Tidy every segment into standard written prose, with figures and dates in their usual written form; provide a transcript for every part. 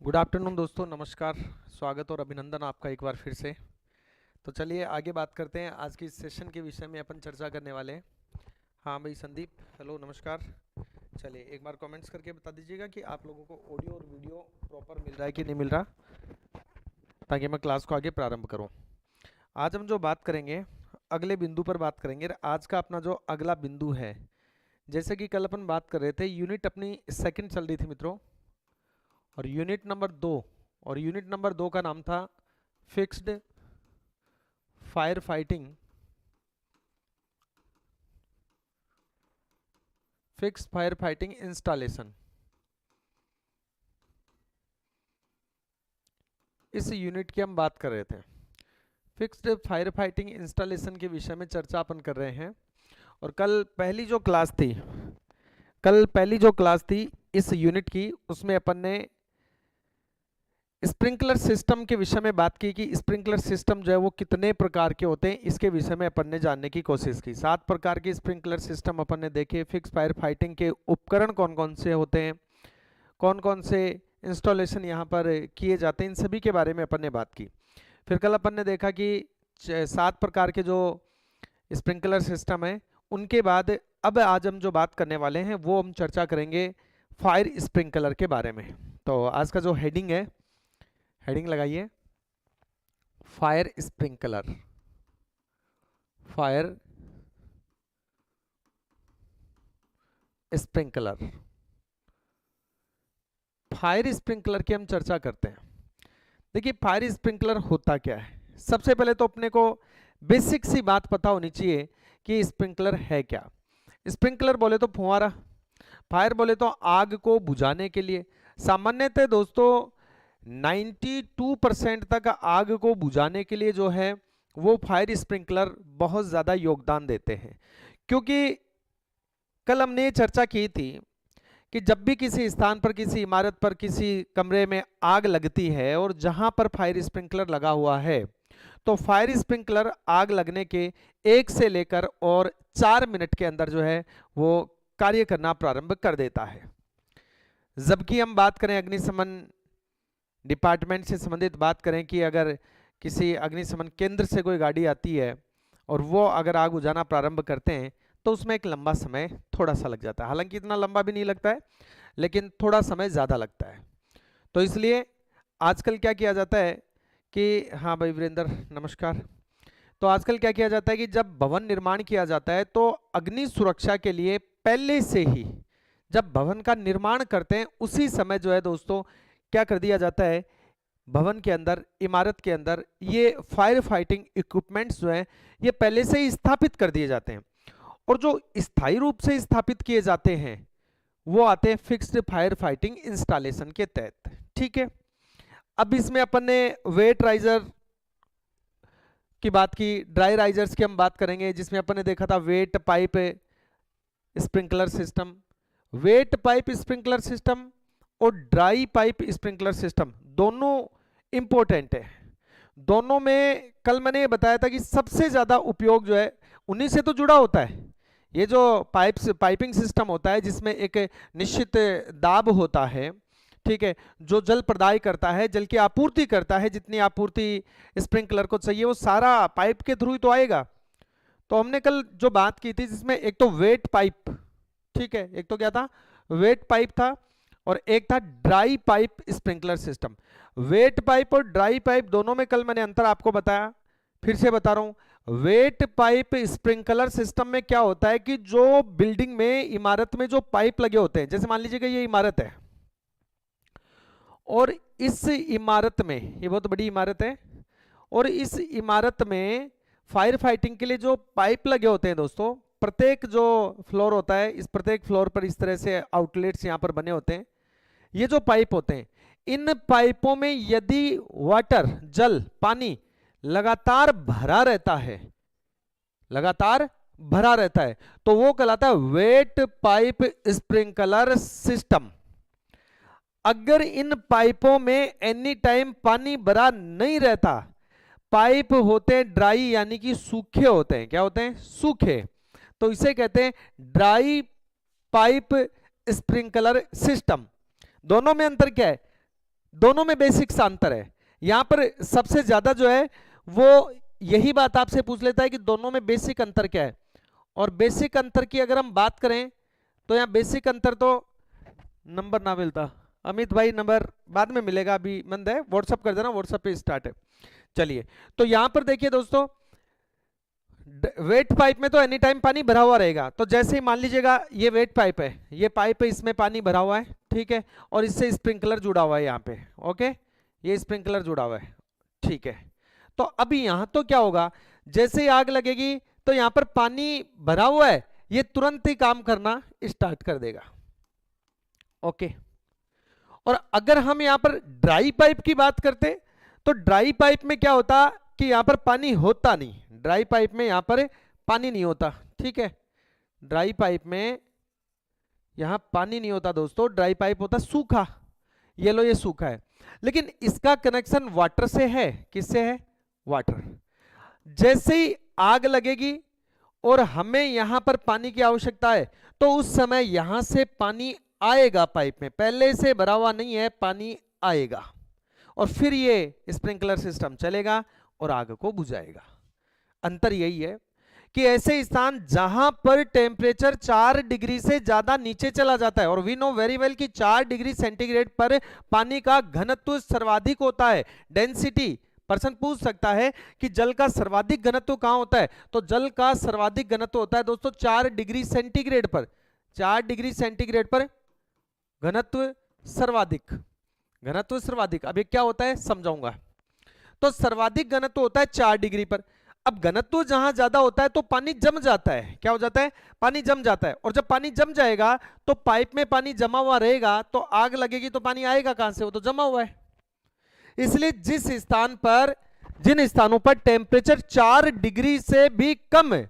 Good afternoon दोस्तों, नमस्कार। स्वागत और अभिनंदन आपका एक बार फिर से। तो चलिए आगे बात करते हैं। आज की इस सेशन के विषय में अपन चर्चा करने वाले हैं। हाँ भाई संदीप, हेलो नमस्कार। चलिए एक बार कमेंट्स करके बता दीजिएगा कि आप लोगों को ऑडियो और वीडियो प्रॉपर मिल रहा है कि नहीं मिल रहा, ताकि मैं क्लास को आगे प्रारंभ करूँ। आज हम जो बात करेंगे, अगले बिंदु पर बात करेंगे। आज का अपना जो अगला बिंदु है, जैसे कि कल अपन बात कर रहे थे, यूनिट अपनी सेकंड चल रही थी मित्रों, और यूनिट नंबर दो का नाम था फिक्स्ड फायर फाइटिंग इंस्टॉलेशन। इस यूनिट की हम बात कर रहे थे। फिक्स्ड फायर फाइटिंग इंस्टॉलेशन के विषय में चर्चा अपन कर रहे हैं। और कल पहली जो क्लास थी इस यूनिट की, उसमें अपन ने स्प्रिंकलर सिस्टम के विषय में बात की कि स्प्रिंकलर सिस्टम जो है वो कितने प्रकार के होते हैं, इसके विषय में अपन ने जानने की कोशिश की। 7 प्रकार के स्प्रिंकलर सिस्टम अपन ने देखे। फिक्स फायर फाइटिंग के उपकरण कौन कौन से होते हैं, कौन कौन से इंस्टॉलेशन यहाँ पर किए जाते हैं, इन सभी के बारे में अपन ने बात की। फिर कल अपन ने देखा कि 7 प्रकार के जो स्प्रिंकलर सिस्टम है, उनके बाद अब आज हम जो बात करने वाले हैं वो हम चर्चा करेंगे फायर स्प्रिंकलर के बारे में। तो आज का जो हेडिंग है, हेडिंग लगाइए, fire sprinkler. Fire sprinkler fire sprinkler की हम चर्चा करते हैं। देखिए फायर स्प्रिंकलर होता क्या है। सबसे पहले तो अपने को बेसिक सी बात पता होनी चाहिए कि स्प्रिंकलर है क्या। स्प्रिंकलर बोले तो फुहारा, फायर बोले तो आग को बुझाने के लिए। सामान्यतः दोस्तों 92% तक आग को बुझाने के लिए जो है वो फायर स्प्रिंकलर बहुत ज़्यादा योगदान देते हैं। क्योंकि कल हमने ये चर्चा की थी कि जब भी किसी स्थान पर, किसी इमारत पर, किसी कमरे में आग लगती है और जहां पर फायर स्प्रिंकलर लगा हुआ है, तो फायर स्प्रिंकलर आग लगने के 1 से लेकर और 4 मिनट के अंदर जो है वो कार्य करना प्रारंभ कर देता है। जबकि हम बात करें अग्निशमन डिपार्टमेंट से संबंधित बात करें कि अगर किसी अग्निशमन केंद्र से कोई गाड़ी आती है और वो अगर आग बुझाना प्रारंभ करते हैं, तो उसमें एक लंबा समय थोड़ा सा लग जाता है। हालांकि इतना लंबा भी नहीं लगता है, लेकिन थोड़ा समय ज़्यादा लगता है। तो इसलिए आजकल क्या किया जाता है कि, हाँ भाई वीरेंद्र नमस्कार। तो आजकल क्या किया जाता है कि जब भवन निर्माण किया जाता है तो अग्नि सुरक्षा के लिए पहले से ही जब भवन का निर्माण करते हैं उसी समय जो है दोस्तों क्या कर दिया जाता है, भवन के अंदर, इमारत के अंदर ये फायर फाइटिंग इक्विपमेंट्स जो हैं ये पहले से ही स्थापित कर दिए जाते हैं। और जो स्थायी रूप से स्थापित किए जाते हैं वो आते हैं फिक्स्ड फायर फाइटिंग इंस्टॉलेशन के तहत। ठीक है, अब इसमें अपन ने वेट राइजर की बात की, ड्राई राइजर्स की हम बात करेंगे, जिसमें अपन ने देखा था wet pipe sprinkler system. Wet pipe sprinkler system और ड्राई पाइप स्प्रिंकलर सिस्टम दोनों इंपॉर्टेंट है। दोनों में कल मैंने ये बताया था कि सबसे ज्यादा उपयोग जो है उन्हीं से तो जुड़ा होता है। ये जो पाइपिंग सिस्टम होता है जिसमें एक निश्चित दाब होता है, ठीक है, जो जल प्रदाय करता है, जल की आपूर्ति करता है, जितनी आपूर्ति स्प्रिंकलर को चाहिए वो सारा पाइप के थ्रू ही तो आएगा। तो हमने कल जो बात की थी जिसमें एक तो वेट पाइप, ठीक है, एक तो क्या था, वेट पाइप था, और एक था dry pipe sprinkler system. Wet pipe और ड्राई पाइप दोनों में कल मैंने अंतर आपको बताया, फिर से बता रहा हूं। वेट पाइप स्प्रिंकलर सिस्टम में क्या होता है कि जो बिल्डिंग में, इमारत में जो पाइप लगे होते हैं, जैसे मान लीजिएगा ये इमारत है और इस इमारत में, ये बहुत बड़ी इमारत है, और इस इमारत में फायर फाइटिंग के लिए जो पाइप लगे होते हैं दोस्तों, प्रत्येक जो फ्लोर होता है, इस प्रत्येक फ्लोर पर इस तरह से आउटलेट्स यहां पर बने होते हैं। ये जो पाइप होते हैं, इन पाइपों में यदि वाटर, जल, पानी लगातार भरा रहता है, लगातार भरा रहता है, तो वो कहलाता है वेट पाइप स्प्रिंकलर सिस्टम। अगर इन पाइपों में एनी टाइम पानी भरा नहीं रहता, पाइप होते हैं ड्राई यानी कि सूखे होते हैं। क्या होते हैं? सूखे। तो इसे कहते हैं ड्राई पाइप स्प्रिंकलर सिस्टम। दोनों में अंतर क्या है? दोनों में बेसिक सा अंतर है। यहां पर सबसे ज्यादा जो है वो यही बात आपसे पूछ लेता है कि दोनों में बेसिक अंतर क्या है। और बेसिक अंतर की अगर हम बात करें तो यहाँ बेसिक अंतर तो नंबर ना मिलता, अमित भाई नंबर बाद में मिलेगा, अभी मंद है, व्हाट्सअप कर देना, व्हाट्सअप पे स्टार्ट है। चलिए तो यहां पर देखिए दोस्तों, वेट पाइप में तो एनी टाइम पानी भरा हुआ रहेगा। तो जैसे ही मान लीजिएगा ये वेट पाइप है, ये पाइप है, इसमें पानी भरा हुआ है, ठीक है, और इससे स्प्रिंकलर जुड़ा हुआ है यहाँ पे, ओके, ये स्प्रिंकलर जुड़ा हुआ है, ठीक है। तो अभी यहां तो क्या होगा, जैसे ही आग लगेगी तो यहां पर पानी भरा हुआ है, ये तुरंत ही काम करना स्टार्ट कर देगा, ओके। और अगर हम यहां पर ड्राई पाइप की बात करते तो ड्राई पाइप में क्या होता कि यहां पर पानी होता नहीं, ड्राई पाइप में यहां पर पानी नहीं होता, ठीक है, ड्राई पाइप में यहां पानी नहीं होता दोस्तों, ड्राई पाइप होता सूखा, ये लो ये सूखा है। लेकिन इसका कनेक्शन वाटर से है, किससे है, वाटर। जैसे ही आग लगेगी और हमें यहां पर पानी की आवश्यकता है तो उस समय यहां से पानी आएगा पाइप में, पहले से भरा हुआ नहीं है, पानी आएगा और फिर ये स्प्रिंकलर सिस्टम चलेगा और आग को बुझाएगा। अंतर यही है कि ऐसे स्थान जहां पर टेम्परेचर 4 डिग्री से ज्यादा नीचे चला जाता है, और वी नो वेरी वेल कि 4 डिग्री सेंटीग्रेड पर पानी का घनत्व सर्वाधिक होता है, डेंसिटी। पर्सन पूछ सकता है कि जल का सर्वाधिक घनत्व कहां होता है, तो जल का सर्वाधिक घनत्व होता है दोस्तों 4 डिग्री सेंटीग्रेड पर, 4 डिग्री सेंटीग्रेड पर घनत्व सर्वाधिक, घनत्व सर्वाधिक। अब ये क्या होता है समझाऊंगा। तो सर्वाधिक घनत्व होता है 4 डिग्री पर। अब घनत्व जहां ज्यादा होता है तो पानी जम जाता है, क्या हो जाता है, पानी जम जाता है, और जब पानी जम जाएगा तो पाइप में पानी जमा हुआ रहेगा, तो आग लगेगी तो पानी आएगा कहां से, वो तो जमा हुआ है। इसलिए जिस स्थान पर, जिन स्थानों पर टेम्परेचर 4 डिग्री से भी कम है,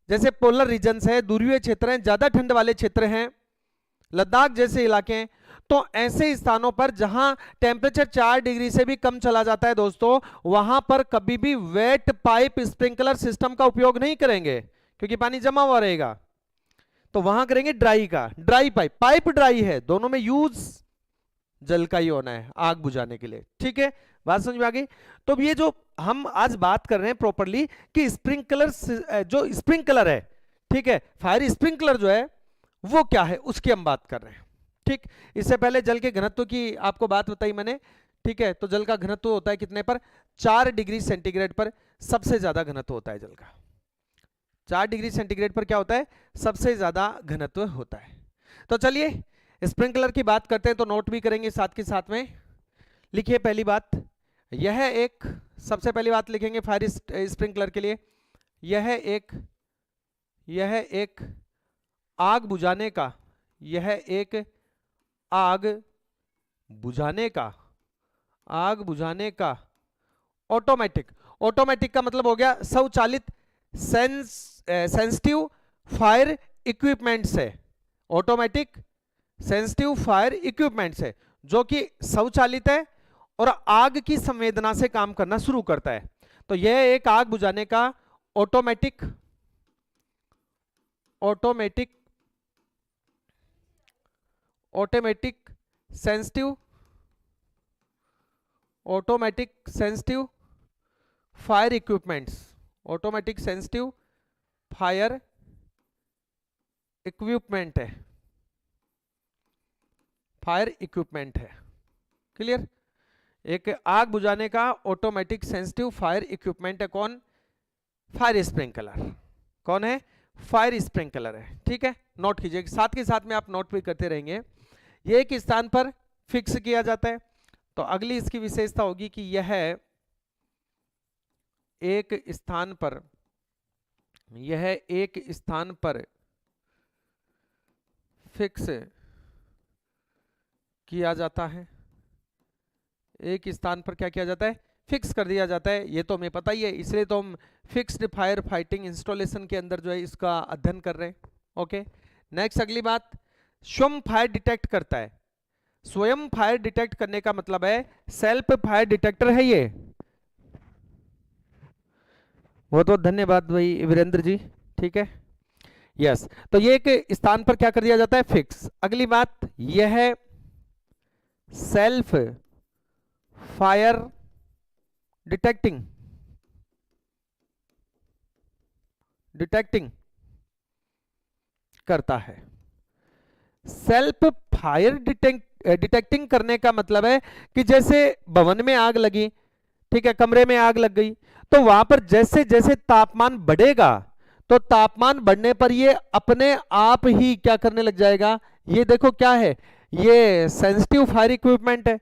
जैसे पोलर रीजन्स है, ध्रुवीय क्षेत्र हैं, ज्यादा ठंड वाले क्षेत्र हैं, लद्दाख जैसे इलाके हैं, तो ऐसे स्थानों पर जहां टेम्परेचर 4 डिग्री से भी कम चला जाता है दोस्तों, वहां पर कभी भी वेट पाइप स्प्रिंकलर सिस्टम का उपयोग नहीं करेंगे, क्योंकि पानी जमा हुआ रहेगा। तो वहां करेंगे ड्राई का, ड्राई पाइप, पाइप ड्राई है, दोनों में यूज जल का ही होना है आग बुझाने के लिए, ठीक है, बात समझ में आ गई। तो ये जो हम आज बात कर रहे हैं प्रॉपरली कि स्प्रिंकलर, जो स्प्रिंकलर है, ठीक है, फायर स्प्रिंकलर जो है वो क्या है उसकी हम बात कर रहे हैं, ठीक। इससे पहले जल के घनत्व की आपको बात बताई मैंने, ठीक है। तो जल का घनत्व होता है कितने पर, 4 डिग्री सेंटीग्रेड पर सबसे ज्यादा घनत्व होता है जल का, 4 डिग्री सेंटीग्रेड पर क्या होता है, सबसे ज्यादा घनत्व होता है। तो चलिए स्प्रिंकलर की बात करते हैं, तो नोट भी करेंगे साथ के साथ में। लिखिए पहली बात, यह एक, सबसे पहली बात लिखेंगे फायर स्प्रिंकलर के लिए, यह एक आग बुझाने का, यह एक आग बुझाने का, आग बुझाने का ऑटोमेटिक, ऑटोमेटिक का मतलब हो गया स्वचालित, सेंसिटिव फायर इक्विपमेंट्स है, ऑटोमेटिक सेंसिटिव फायर इक्विपमेंट्स है, जो कि स्वचालित है और आग की संवेदना से काम करना शुरू करता है। तो यह एक आग बुझाने का automatic, automatic automatic sensitive, automatic sensitive fire equipments, automatic sensitive fire equipment है, फायर इक्विपमेंट है, क्लियर। एक आग बुझाने का ऑटोमेटिक सेंसिटिव फायर इक्विपमेंट है कौन, फायर स्प्रिंकलर। कौन है, फायर स्प्रिंकलर है, ठीक है। नोट कीजिए, साथ के साथ में आप नोट भी करते रहेंगे। ये एक स्थान पर फिक्स किया जाता है, तो अगली इसकी विशेषता होगी कि यह एक स्थान पर, यह एक स्थान पर फिक्स किया जाता है, एक स्थान पर क्या किया जाता है, फिक्स कर दिया जाता है। ये तो हमें पता ही है, इसलिए तो हम फिक्स्ड फायर फाइटिंग इंस्टॉलेशन के अंदर जो है इसका अध्ययन कर रहे हैं, ओके। नेक्स्ट अगली बात, स्वयं फायर डिटेक्ट करता है। स्वयं फायर डिटेक्ट करने का मतलब है सेल्फ फायर डिटेक्टर है ये, वो तो धन्यवाद भाई वीरेंद्र जी, ठीक है, यस। तो ये एक स्थान पर क्या कर दिया जाता है, फिक्स। अगली बात, यह सेल्फ फायर डिटेक्टिंग डिटेक्टिंग करता है। सेल्फ फायर डिटेक्टिंग करने का मतलब है कि जैसे भवन में आग लगी, ठीक है, कमरे में आग लग गई, तो वहां पर जैसे जैसे तापमान बढ़ेगा तो तापमान बढ़ने पर ये अपने आप ही क्या करने लग जाएगा। ये देखो क्या है, ये सेंसिटिव फायर इक्विपमेंट है,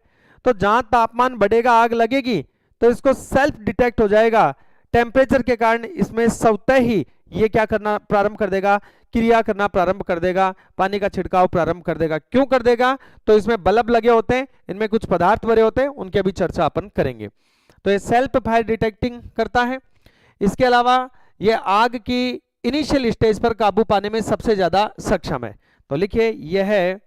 तो जहां तापमान बढ़ेगा आग लगेगी तो इसको सेल्फ डिटेक्ट हो जाएगा। टेम्परेचर के कारण इसमें स्वतः ही ये क्या करना प्रारंभ कर देगा, क्रिया करना प्रारंभ कर देगा, पानी का छिड़काव प्रारंभ कर देगा। क्यों कर देगा, तो इसमें बल्ब लगे होते हैं, इनमें कुछ पदार्थ भरे होते हैं, उनकी अभी चर्चा अपन करेंगे। तो ये सेल्फ फायर डिटेक्टिंग करता है। इसके अलावा ये आग की इनिशियल स्टेज पर काबू पाने में सबसे ज्यादा सक्षम है। तो लिखिए यह है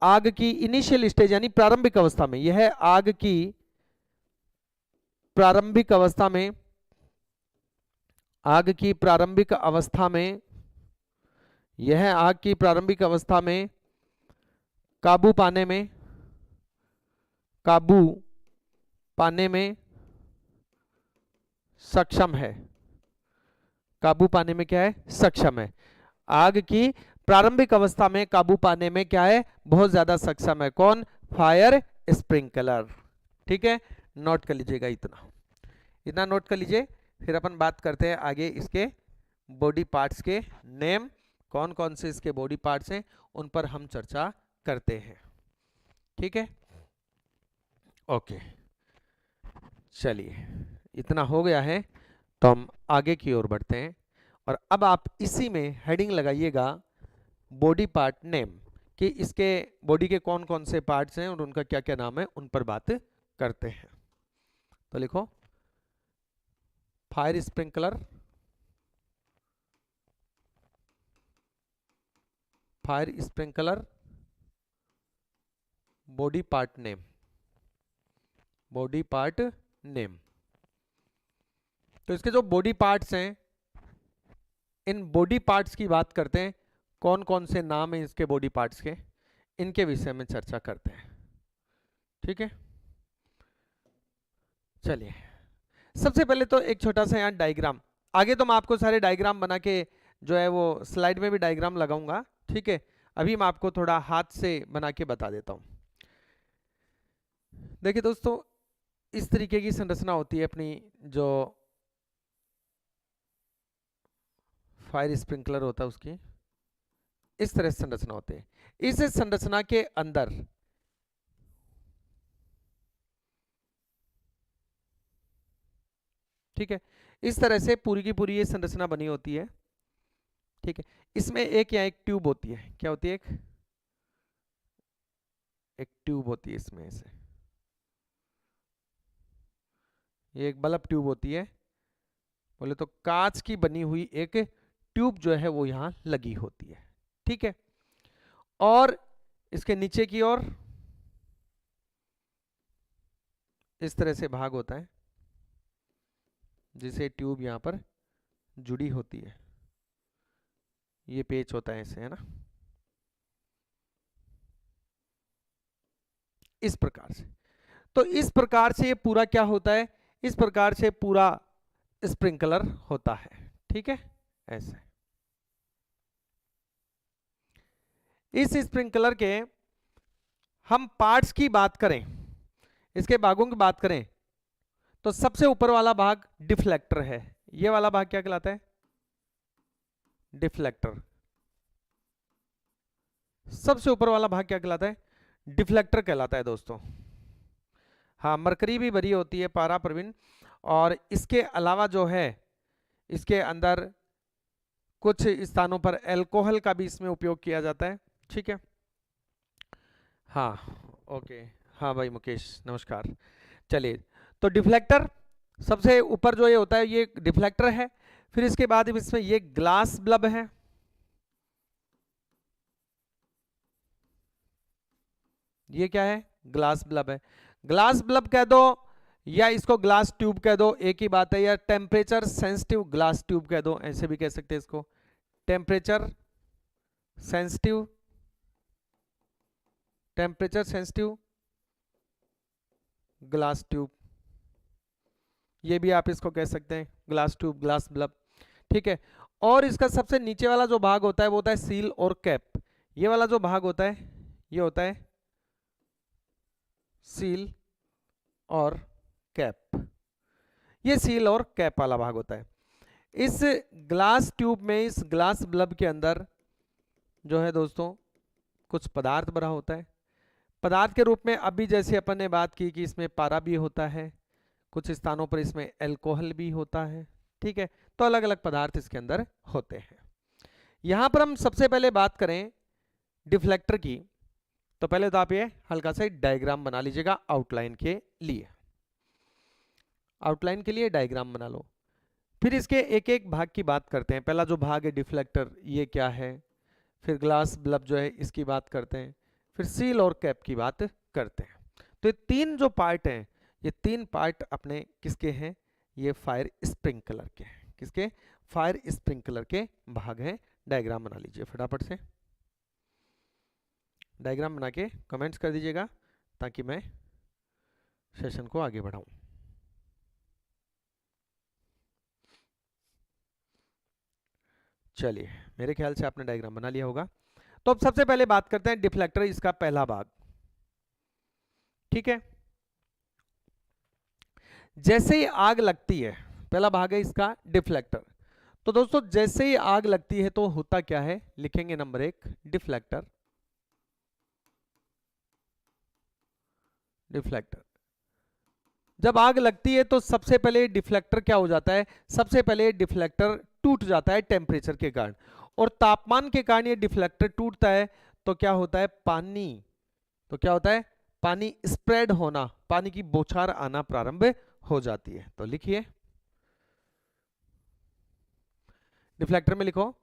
आग की इनिशियल स्टेज यानी प्रारंभिक अवस्था में, यह है आग की प्रारंभिक अवस्था में, आग की प्रारंभिक अवस्था में, यह आग की प्रारंभिक अवस्था में काबू पाने में, काबू पाने में सक्षम है। काबू पाने में क्या है, सक्षम है। आग की प्रारंभिक अवस्था में काबू पाने में क्या है, बहुत ज्यादा सक्षम है। कौन, फायर स्प्रिंकलर। ठीक है, नोट कर लीजिएगा, इतना इतना नोट कर लीजिए। फिर अपन बात करते हैं आगे इसके बॉडी पार्ट्स के नेम, कौन कौन से इसके बॉडी पार्ट्स हैं उन पर हम चर्चा करते हैं। ठीक है, ओके, चलिए इतना हो गया है तो हम आगे की ओर बढ़ते हैं। और अब आप इसी में हेडिंग लगाइएगा बॉडी पार्ट नेम, कि इसके बॉडी के कौन कौन से पार्ट्स हैं और उनका क्या क्या नाम है, उन पर बात करते हैं। तो लिखो fire sprinkler, fire sprinkler body part name, body part name. तो इसके जो बॉडी पार्ट्स हैं, इन बॉडी पार्ट्स की बात करते हैं, कौन कौन से नाम हैं इसके बॉडी पार्ट्स के, इनके विषय में चर्चा करते हैं। ठीक है, चलिए सबसे पहले तो एक छोटा सा यहाँ डायग्राम, आगे तो मैं आपको सारे डायग्राम बना के जो है वो स्लाइड में भी डायग्राम लगाऊंगा। ठीक है, अभी मैं आपको थोड़ा हाथ से बना के बता देता हूं। देखिए दोस्तों, इस तरीके की संरचना होती है अपनी, जो फायर स्प्रिंकलर होता है उसकी इस तरह से संरचना होती है। इस संरचना के अंदर ठीक है, इस तरह से पूरी की पूरी ये संरचना बनी होती है। ठीक है, इसमें एक या एक ट्यूब होती है, क्या होती है, एक ट्यूब होती है इसमें से, ये एक बल्ब ट्यूब होती है, बोले तो कांच की बनी हुई एक ट्यूब जो है वो यहां लगी होती है। ठीक है, और इसके नीचे की ओर इस तरह से भाग होता है जिसे ट्यूब यहां पर जुड़ी होती है, ये पेच होता है ऐसे, है ना, इस प्रकार से। तो इस प्रकार से ये पूरा क्या होता है, इस प्रकार से पूरा स्प्रिंकलर होता है। ठीक है, ऐसे इस स्प्रिंकलर के हम पार्ट्स की बात करें, इसके भागों की बात करें, तो सबसे ऊपर वाला भाग डिफ्लेक्टर है। ये वाला भाग क्या कहलाता है, डिफ्लेक्टर। सबसे ऊपर वाला भाग क्या कहलाता है, डिफ्लेक्टर कहलाता है दोस्तों। हाँ, मरकरी भी भरी होती है, पारा प्रवीण। और इसके अलावा जो है इसके अंदर कुछ स्थानों पर अल्कोहल का भी इसमें उपयोग किया जाता है। ठीक है, हाँ, ओके, हाँ भाई मुकेश नमस्कार। चलिए, तो डिफ्लेक्टर सबसे ऊपर जो ये होता है ये डिफ्लेक्टर है। फिर इसके बाद इसमें ये ग्लास बल्ब है, ये क्या है, ग्लास बल्ब है। ग्लास बल्ब कह दो या इसको ग्लास ट्यूब कह दो, एक ही बात है, या टेम्परेचर सेंसिटिव ग्लास ट्यूब कह दो, ऐसे भी कह सकते हैं इसको, temperature sensitive, temperature sensitive glass tube, ये भी आप इसको कह सकते हैं, ग्लास ट्यूब, ग्लास बल्ब, ठीक है। और इसका सबसे नीचे वाला जो भाग होता है वो होता है सील और कैप। ये वाला जो भाग होता है ये होता है सील और कैप, ये सील और कैप वाला भाग होता है। इस ग्लास ट्यूब में, इस ग्लास बल्ब के अंदर जो है दोस्तों कुछ पदार्थ भरा होता है। पदार्थ के रूप में अभी जैसे अपन ने बात की कि इसमें पारा भी होता है, कुछ स्थानों पर इसमें अल्कोहल भी होता है, ठीक है। तो अलग अलग पदार्थ इसके अंदर होते हैं। यहां पर हम सबसे पहले बात करें डिफ्लेक्टर की, तो पहले तो आप ये हल्का सा डायग्राम बना लीजिएगा आउटलाइन के लिए। आउटलाइन के लिए डायग्राम बना लो, फिर इसके एक एक भाग की बात करते हैं। पहला जो भाग है डिफ्लेक्टर, ये क्या है, फिर ग्लास बल्ब जो है इसकी बात करते हैं, फिर सील और कैप की बात करते हैं। तो ये तीन जो पार्ट हैं, ये तीन पार्ट अपने किसके हैं, ये फायर स्प्रिंकलर के हैं। किसके, फायर स्प्रिंकलर के भाग हैं। डायग्राम बना लीजिए फटाफट से, डायग्राम बना के कमेंट्स कर दीजिएगा ताकि मैं सेशन को आगे बढ़ाऊं। चलिए, मेरे ख्याल से आपने डायग्राम बना लिया होगा। तो अब सबसे पहले बात करते हैं डिफ्लेक्टर, इसका पहला भाग, ठीक है। जैसे ही आग लगती है, पहला भाग है इसका डिफ्लेक्टर। तो दोस्तों जैसे ही आग लगती है तो होता क्या है, लिखेंगे नंबर 1 डिफ्लेक्टर। डिफ्लेक्टर, जब आग लगती है तो सबसे पहले डिफ्लेक्टर क्या हो जाता है, सबसे पहले डिफ्लेक्टर टूट जाता है टेम्परेचर के कारण, और तापमान के कारण ये डिफ्लेक्टर टूटता है। तो क्या होता है, पानी, तो क्या होता है, पानी स्प्रेड होना, पानी की बौछार आना प्रारंभ हो जाती है। तो लिखिए डिफ्लेक्टर में लिखो,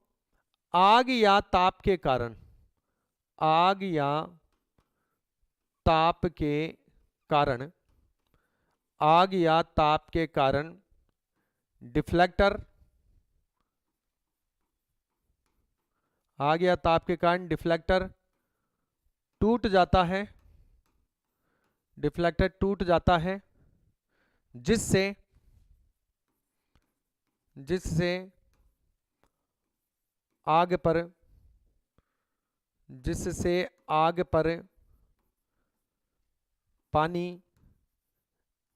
आग या ताप के कारण, आग या ताप के कारण, आग या ताप के कारण डिफ्लेक्टर, आग या ताप के कारण डिफ्लेक्टर टूट जाता है, डिफ्लेक्टर टूट जाता है, जिससे जिससे आग पर, जिससे आग पर पानी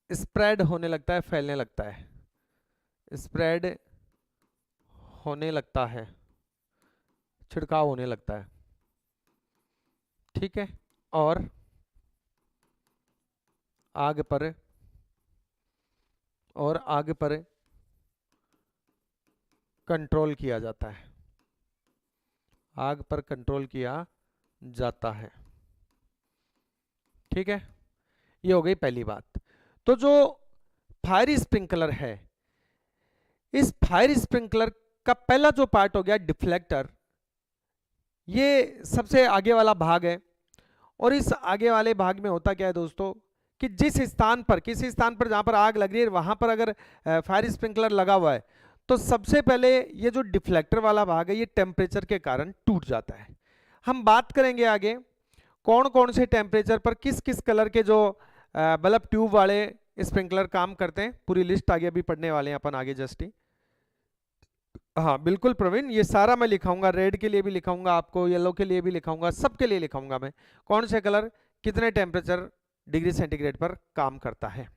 स्प्रेड होने लगता है, फैलने लगता है, स्प्रेड होने लगता है, छिड़काव होने लगता है, ठीक है। और आग पर, और आग पर कंट्रोल किया जाता है, आग पर कंट्रोल किया जाता है, ठीक है। ये हो गई पहली बात। तो जो फायर स्प्रिंकलर है, इस फायर स्प्रिंकलर का पहला जो पार्ट हो गया डिफ्लेक्टर, ये सबसे आगे वाला भाग है। और इस आगे वाले भाग में होता क्या है दोस्तों, कि जिस स्थान पर, किसी स्थान पर जहां पर आग लग रही है वहां पर अगर फायर स्प्रिंकलर लगा हुआ है तो सबसे पहले ये जो डिफ्लेक्टर वाला भाग है ये टेम्परेचर के कारण टूट जाता है। हम बात करेंगे आगे कौन कौन से टेम्परेचर पर किस किस कलर के जो बल्ब ट्यूब वाले स्प्रिंकलर काम करते हैं, पूरी लिस्ट आगे अभी पढ़ने वाले हैं अपन आगे जस्ट ही। हाँ बिल्कुल प्रवीण, ये सारा मैं लिखाऊंगा, रेड के लिए भी लिखाऊंगा आपको, येलो के लिए भी लिखाऊंगा, सबके लिए लिखाऊंगा मैं कौन से कलर कितने टेम्परेचर डिग्री सेंटीग्रेड पर काम करता है।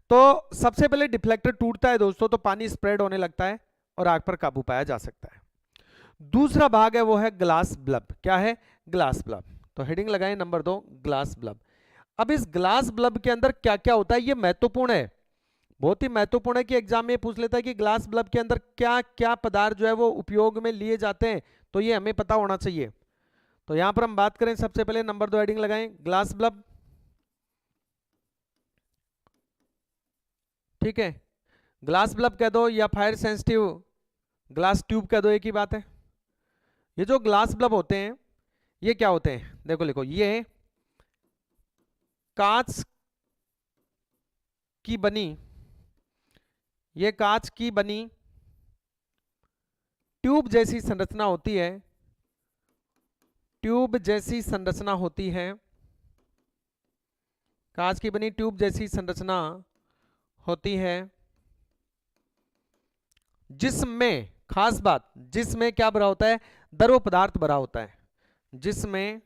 तो सबसे पहले डिफ्लेक्टर टूटता है दोस्तों तो पानी स्प्रेड होने लगता है और आग पर काबू पाया जा सकता है। दूसरा भाग है वो है ग्लास बल्ब। क्या है, ग्लास बल्ब। तो हेडिंग लगाएं नंबर 2 ग्लास बल्ब। अब इस ग्लास बल्ब के अंदर क्या क्या होता है, ये महत्वपूर्ण है, बहुत ही महत्वपूर्ण है कि एग्जाम में पूछ लेता है कि ग्लास बल्ब के अंदर क्या क्या पदार्थ जो है वो उपयोग में लिए जाते हैं, तो ये हमें पता होना चाहिए। तो यहां पर हम बात करें सबसे पहले नंबर 2 हेडिंग लगाएं ग्लास बल्ब, ठीक है। ग्लास बल्ब कह दो या फायर सेंसिटिव ग्लास ट्यूब कह दो, एक ही बात है। ये जो ग्लास बल्ब होते हैं ये क्या होते हैं, देखो लिखो, ये कांच की बनी, ये कांच की बनी ट्यूब जैसी संरचना होती है, ट्यूब जैसी संरचना होती है, कांच की बनी ट्यूब जैसी संरचना होती है जिसमें, खास बात, जिसमें क्या भरा होता है, द्रव पदार्थ भरा होता है, जिसमें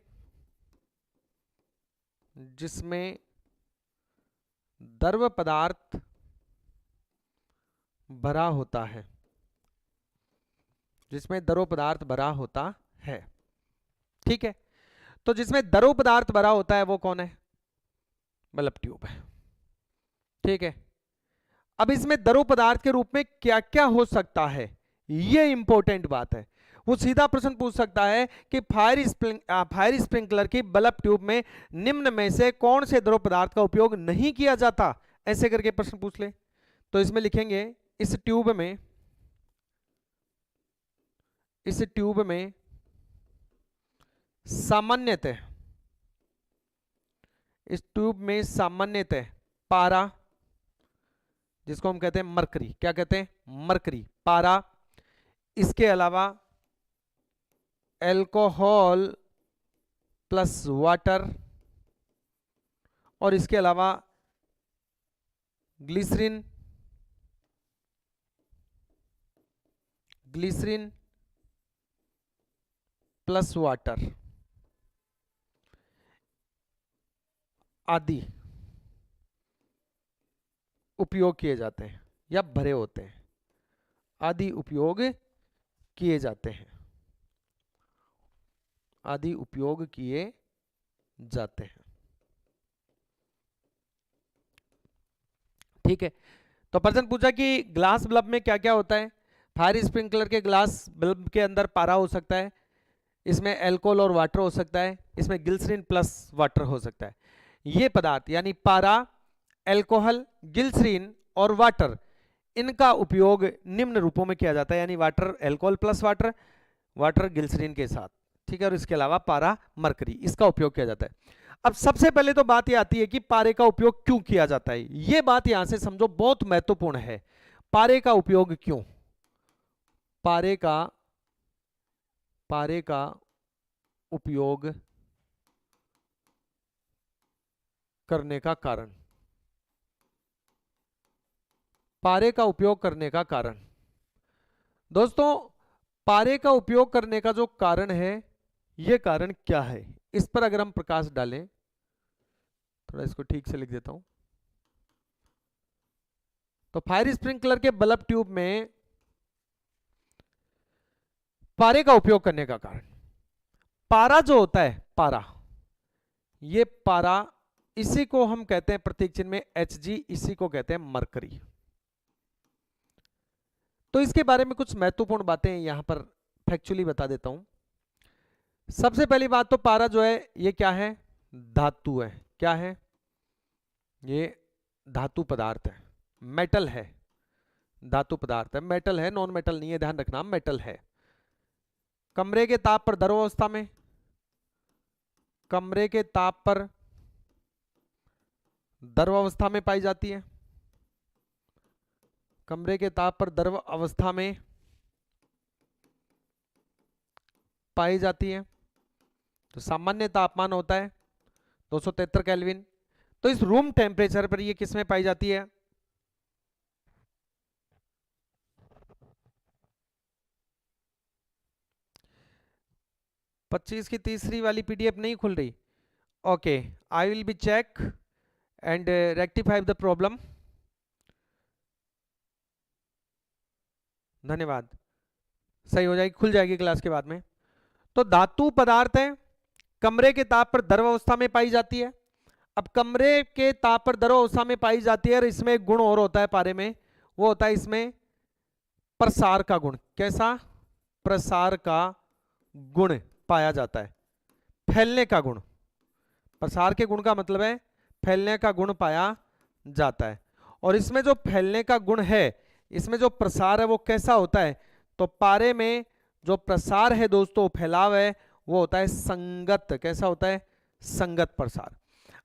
द्रव पदार्थ भरा होता है, जिसमें द्रव पदार्थ भरा होता है। ठीक है, तो जिसमें द्रव पदार्थ भरा होता है वो कौन है, बल्ब ट्यूब है। ठीक है, अब इसमें द्रव पदार्थ के रूप में क्या क्या हो सकता है, ये इंपॉर्टेंट बात है। वो सीधा प्रश्न पूछ सकता है कि फायर स्प्रिंकलर की बल्ब ट्यूब में निम्न में से कौन से द्रव पदार्थ का उपयोग नहीं किया जाता, ऐसे करके प्रश्न पूछ ले। तो इसमें लिखेंगे इस ट्यूब में सामान्यतः, इस ट्यूब में सामान्यतः पारा, जिसको हम कहते हैं मरकरी, क्या कहते हैं, मरकरी, पारा, इसके अलावा एल्कोहल प्लस वाटर, और इसके अलावा ग्लिसरीन प्लस वाटर आदि उपयोग किए जाते हैं या भरे होते हैं, आदि उपयोग किए जाते हैं, आदि उपयोग किए जाते हैं। ठीक है, तो प्रश्न पूछा कि ग्लास बल्ब में क्या क्या होता है। फायर स्प्रिंकलर के ग्लास बल्ब के अंदर पारा हो सकता है, इसमें अल्कोहल और वाटर हो सकता है, इसमें ग्लिसरीन प्लस वाटर हो सकता है। ये पदार्थ यानी पारा, अल्कोहल, ग्लिसरीन और वाटर, इनका उपयोग निम्न रूपों में किया जाता है, यानी water alcohol plus water, water glycerine के साथ। ठीक है, और इसके अलावा पारा मरकरी, इसका उपयोग किया जाता है। अब सबसे पहले तो बात यह आती है कि पारे का उपयोग क्यों किया जाता है, यह बात यहां से समझो, बहुत महत्वपूर्ण है। पारे का उपयोग क्यों, पारे का उपयोग करने का कारण, पारे का उपयोग करने का कारण, दोस्तों पारे का उपयोग करने का जो कारण है, यह कारण क्या है, इस पर अगर हम प्रकाश डालें, थोड़ा इसको ठीक से लिख देता हूं। तो फायर स्प्रिंकलर के बल्ब ट्यूब में पारे का उपयोग करने का कारण, पारा जो होता है, पारा, ये पारा, इसी को हम कहते हैं प्रतीक चिन्ह में Hg, इसी को कहते हैं मरकरी। तो इसके बारे में कुछ महत्वपूर्ण बातें यहां पर फैक्चुअली बता देता हूं। सबसे पहली बात तो पारा जो है ये क्या है, धातु है, क्या है, ये धातु पदार्थ है, मेटल है, धातु पदार्थ है, मेटल है, नॉन मेटल नहीं है, ध्यान रखना, मेटल है। कमरे के ताप पर द्रव अवस्था में, कमरे के ताप पर द्रव अवस्था में पाई जाती है, कमरे के ताप पर द्रव अवस्था में पाई जाती है। तो सामान्य तापमान होता है 273 केल्विन। तो इस रूम टेम्परेचर पर ये किस में पाई जाती है, 25 की तीसरी वाली पीडीएफ नहीं खुल रही, okay, I will be check and rectify the problem, धन्यवाद, सही हो जाएगी, खुल जाएगी क्लास के बाद में। तो धातु पदार्थ है, कमरे के ताप पर द्रव अवस्था में पाई जाती है। अब कमरे के ताप पर द्रव अवस्था में पाई जाती है, और इसमें एक गुण और होता है पारे में, वो होता है इसमें प्रसार का गुण। कैसा, प्रसार का गुण पाया जाता है, फैलने का गुण, प्रसार के गुण का मतलब है फैलने का गुण पाया जाता है। और इसमें जो फैलने का गुण है, इसमें जो प्रसार है वो कैसा होता है, तो पारे में जो प्रसार है दोस्तों, फैलाव है, वो होता है संगत। कैसा होता है, संगत प्रसार।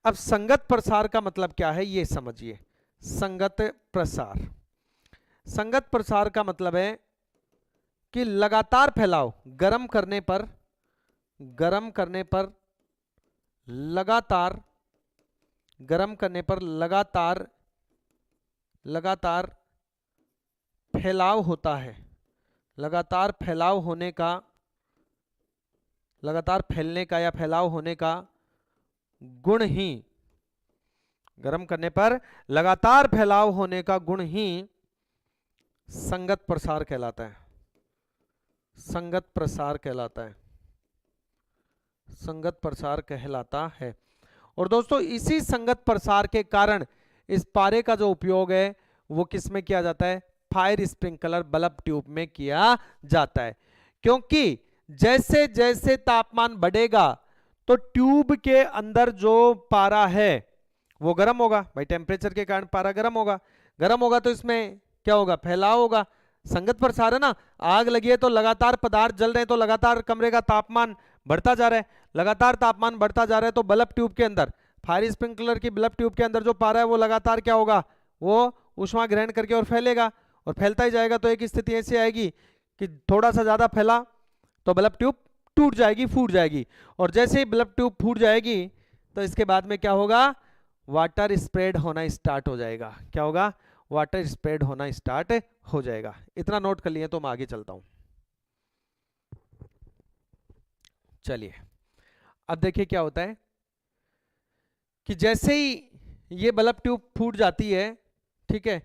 अब संगत प्रसार का मतलब क्या है ये समझिए, संगत प्रसार, संगत प्रसार का मतलब है कि लगातार फैलाव, गर्म करने पर लगातार गर्म करने पर लगातार लगातार फैलाव होता है, लगातार फैलाव होने का, लगातार फैलने का या फैलाव होने का गुण ही, गर्म करने पर लगातार फैलाव होने का गुण ही संगत प्रसार कहलाता है। संगत प्रसार कहलाता है, संगत प्रसार कहलाता है। और दोस्तों इसी संगत प्रसार के कारण इस पारे का जो उपयोग है वो किस में किया जाता है? फायर स्प्रिंकलर बल्ब ट्यूब में किया जाता है। क्योंकि जैसे जैसे तापमान बढ़ेगा तो ट्यूब के अंदर जो पारा है वो गर्म होगा, भाई टेम्परेचर के कारण पारा गर्म होगा, गर्म होगा तो इसमें क्या होगा? फैलाव होगा, संगत प्रसार है ना। आग लगी है तो लगातार पदार्थ जल रहे हैं तो लगातार कमरे का तापमान बढ़ता जा रहा है, लगातार तापमान बढ़ता जा रहा है तो बल्ब ट्यूब के अंदर, फायर स्प्रिंकलर की बल्ब ट्यूब के अंदर जो पारा है वो लगातार क्या होगा? वो ऊष्मा ग्रहण करके और फैलेगा, और फैलता ही जाएगा। तो एक स्थिति ऐसी आएगी कि थोड़ा सा ज्यादा फैला तो बल्ब ट्यूब टूट जाएगी, फूट जाएगी, और जैसे ही बल्ब ट्यूब फूट जाएगी तो इसके बाद में क्या होगा? वाटर स्प्रेड होना स्टार्ट हो जाएगा। क्या होगा? वाटर स्प्रेड होना स्टार्ट हो जाएगा। इतना नोट कर लिए तो मैं आगे चलता हूं। चलिए अब देखिए क्या होता है कि जैसे ही ये बल्ब ट्यूब फूट जाती है, ठीक है,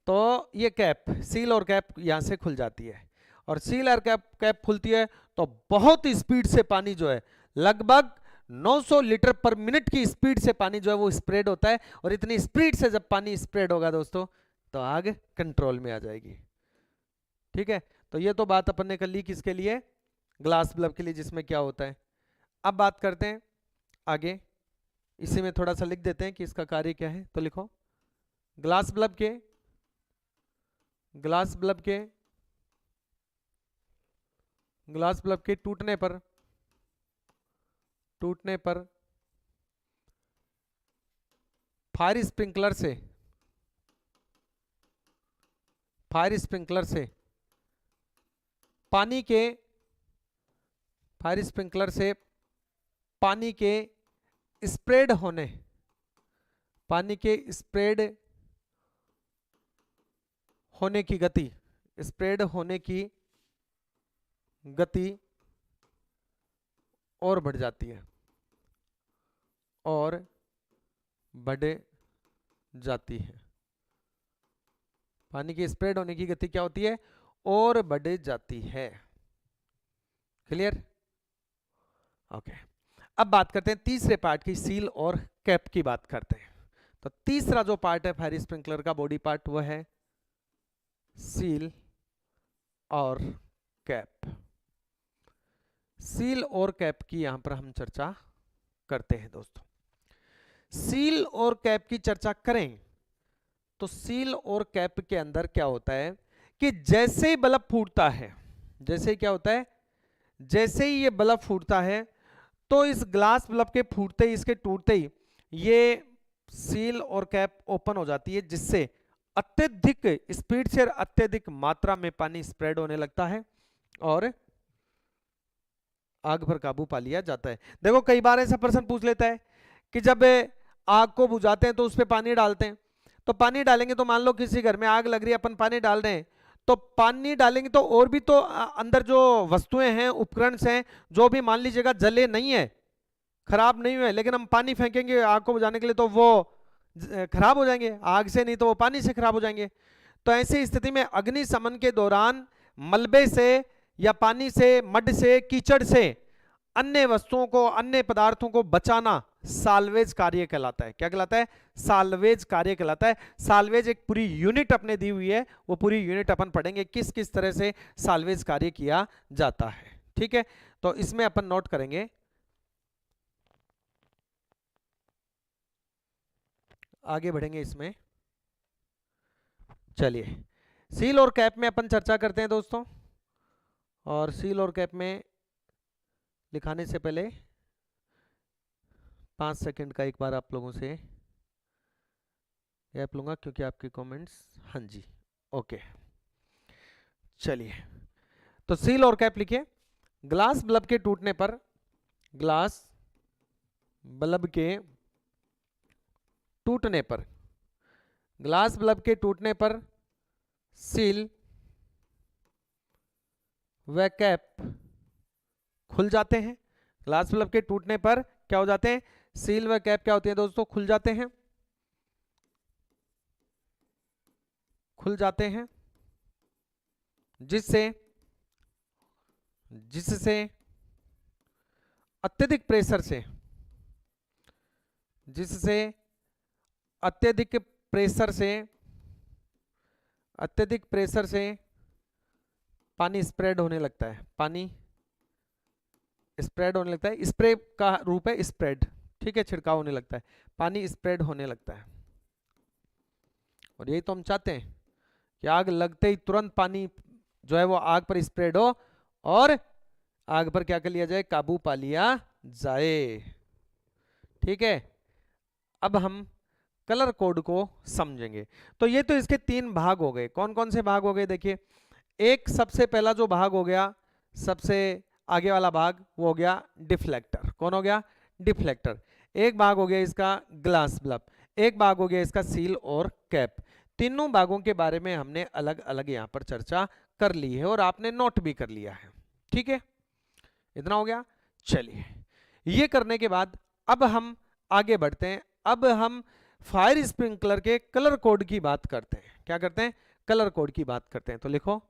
तो ये कैप, सील और कैप यहां से खुल जाती है, और सील और कैप कैप खुलती है तो बहुत स्पीड से पानी जो है, लगभग 900 लीटर पर मिनट की स्पीड से पानी जो है वो स्प्रेड होता है। और इतनी स्पीड से जब पानी स्प्रेड होगा दोस्तों तो आग कंट्रोल में आ जाएगी। ठीक है, तो ये तो बात अपन ने कर ली किसके लिए? ग्लास बल्ब के लिए, जिसमें क्या होता है। अब बात करते हैं आगे, इसी में थोड़ा सा लिख देते हैं कि इसका कार्य क्या है। तो लिखो, ग्लास बल्ब के ग्लास बल्ब के ग्लास बल्ब के टूटने पर फायर स्प्रिंकलर से पानी के फायर स्प्रिंकलर से पानी के स्प्रेड होने की गति, स्प्रेड होने की गति और बढ़ जाती है, और बढ़ जाती है। पानी की स्प्रेड होने की गति क्या होती है? और बढ़ जाती है। क्लियर? ओके। अब बात करते हैं तीसरे पार्ट की, सील और कैप की बात करते हैं। तो तीसरा जो पार्ट है फायर स्प्रिंकलर का बॉडी पार्ट, वो है सील और कैप। सील और कैप की यहां पर हम चर्चा करते हैं दोस्तों। सील और कैप की चर्चा करें तो सील और कैप के अंदर क्या होता है कि जैसे ही बल्ब फूटता है, जैसे क्या होता है? जैसे ही ये बल्ब फूटता है तो इस ग्लास बल्ब के फूटते ही, इसके टूटते ही ये सील और कैप ओपन हो जाती है, जिससे अत्यधिक स्पीड से अत्यधिक मात्रा में पानी स्प्रेड होने लगता है और आग पर काबू पा लिया जाता है। देखो कई बार ऐसा प्रश्न पूछ लेता है कि जब आग को बुझाते हैं तो उस पर पानी डालते हैं, तो पानी डालेंगे तो मान लो किसी घर में आग लग रही है, अपन पानी डाल रहे हैं, तो पानी डालेंगे तो और भी तो अंदर जो वस्तुएं हैं, उपकरण हैं, जो भी मान लीजिएगा जले नहीं है, खराब नहीं हुए, लेकिन हम पानी फेंकेंगे आग को बुझाने के लिए तो वो खराब हो जाएंगे, आग से नहीं तो वो पानी से खराब हो जाएंगे। तो ऐसी स्थिति में अग्निशमन के दौरान मलबे से या पानी से, मड से, कीचड़ से अन्य वस्तुओं को, अन्य पदार्थों को बचाना साल्वेज कार्य कहलाता है। क्या कहलाता है? साल्वेज कार्य कहलाता है। साल्वेज एक पूरी यूनिट अपने दी हुई है, वो पूरी यूनिट अपन पढ़ेंगे किस किस तरह से साल्वेज कार्य किया जाता है। ठीक है, तो इसमें अपन नोट करेंगे। आगे बढ़ेंगे इसमें। चलिए सील और कैप में अपन चर्चा करते हैं दोस्तों, और सील और कैप में लिखाने से पहले 5 सेकंड का एक बार आप लोगों से गैप लूंगा क्योंकि आपके कमेंट्स, हाँ जी, ओके। चलिए तो सील और कैप लिखिए। ग्लास बल्ब के टूटने पर, ग्लास बल्ब के टूटने पर, ग्लास बल्ब के टूटने पर सील व कैप खुल जाते हैं। ग्लास बल्ब के टूटने पर क्या हो जाते हैं? सील व कैप क्या होती है दोस्तों? खुल जाते हैं, खुल जाते हैं, जिससे जिससे अत्यधिक प्रेशर से, जिससे अत्यधिक प्रेशर से, अत्यधिक प्रेशर से पानी स्प्रेड होने लगता है, पानी स्प्रेड होने लगता है। स्प्रे का रूप है स्प्रेड, ठीक है, छिड़काव होने लगता है, पानी स्प्रेड होने लगता है। और यही तो हम चाहते हैं कि आग लगते ही तुरंत पानी जो है वो आग पर स्प्रेड हो और आग पर क्या कर लिया जाए? काबू पा लिया जाए। ठीक है, अब हम कलर कोड को समझेंगे। तो ये तो इसके 3 भाग हो गए। कौन कौन से भाग हो गए? देखिए, एक सबसे पहला जो भाग हो गया, सबसे आगे वाला भाग, वो हो गया डिफ्लेक्टर। कौन हो गया? डिफ्लेक्टर। एक भाग हो गया इसका ग्लास बल्ब, एक भाग हो गया इसका सील और कैप। तीनों भागों के बारे में हमने अलग अलग यहां पर चर्चा कर ली है और आपने नोट भी कर लिया है। ठीक है, इतना हो गया। चलिए, ये करने के बाद अब हम आगे बढ़ते हैं। अब हम फायर स्प्रिंकलर के कलर कोड की बात करते हैं। क्या करते हैं? कलर कोड की बात करते हैं। तो लिखो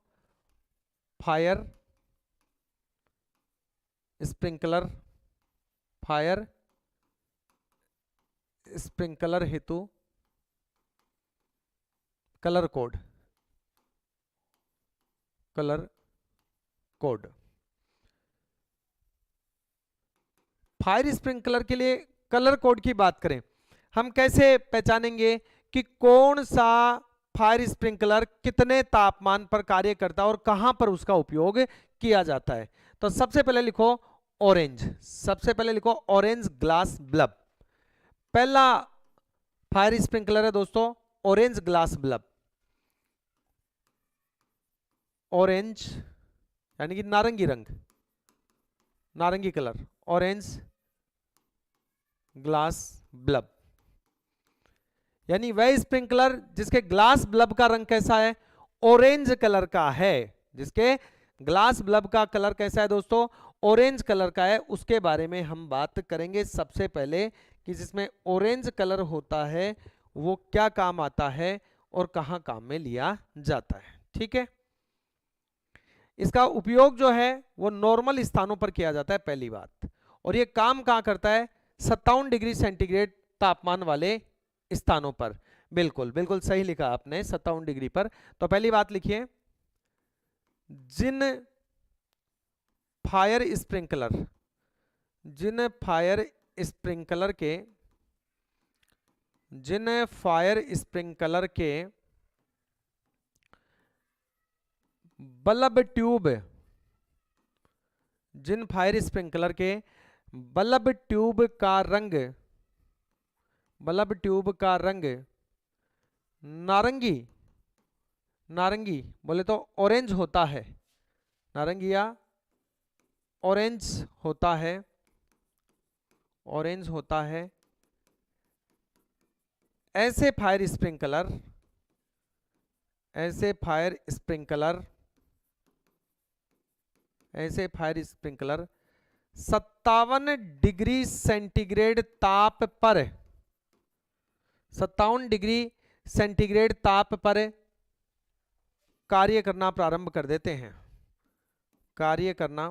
फायर स्प्रिंकलर, फायर स्प्रिंकलर हेतु colour code, colour code. Fire sprinkler के लिए कलर कोड की बात करें, हम कैसे पहचानेंगे कि कौन सा फायर स्प्रिंकलर कितने तापमान पर कार्य करता है और कहां पर उसका उपयोग किया जाता है? तो सबसे पहले लिखो ऑरेंज, सबसे पहले लिखो ऑरेंज ग्लास बल्ब। पहला फायर स्प्रिंकलर है दोस्तों ऑरेंज ग्लास बल्ब। ऑरेंज यानी कि नारंगी रंग, नारंगी कलर, ऑरेंज ग्लास बल्ब, यानी वह स्प्रिंकलर जिसके ग्लास बल्ब का रंग कैसा है? ऑरेंज कलर का है। जिसके ग्लास बल्ब का कलर कैसा है दोस्तों? ऑरेंज कलर का है। उसके बारे में हम बात करेंगे सबसे पहले कि जिसमें ऑरेंज कलर होता है वो क्या काम आता है और कहां काम में लिया जाता है। ठीक है, इसका उपयोग जो है वो नॉर्मल स्थानों पर किया जाता है, पहली बात। और ये काम कहां करता है? 57 डिग्री सेंटीग्रेड तापमान वाले स्थानों पर। बिल्कुल बिल्कुल सही लिखा आपने, 57 डिग्री पर। तो पहली बात लिखिए, जिन फायर स्प्रिंकलर, जिन फायर स्प्रिंकलर के, जिन फायर स्प्रिंकलर के बल्ब ट्यूब, जिन फायर स्प्रिंकलर के बल्ब ट्यूब का रंग, बल्ब ट्यूब का रंग नारंगी, नारंगी बोले तो ऑरेंज होता है, नारंगी या ऑरेंज होता है, ऑरेंज होता है, ऐसे फायर स्प्रिंकलर, ऐसे फायर स्प्रिंकलर, ऐसे फायर स्प्रिंकलर 57 डिग्री सेंटीग्रेड ताप पर, 57 डिग्री सेंटीग्रेड ताप पर कार्य करना प्रारंभ कर देते हैं, कार्य करना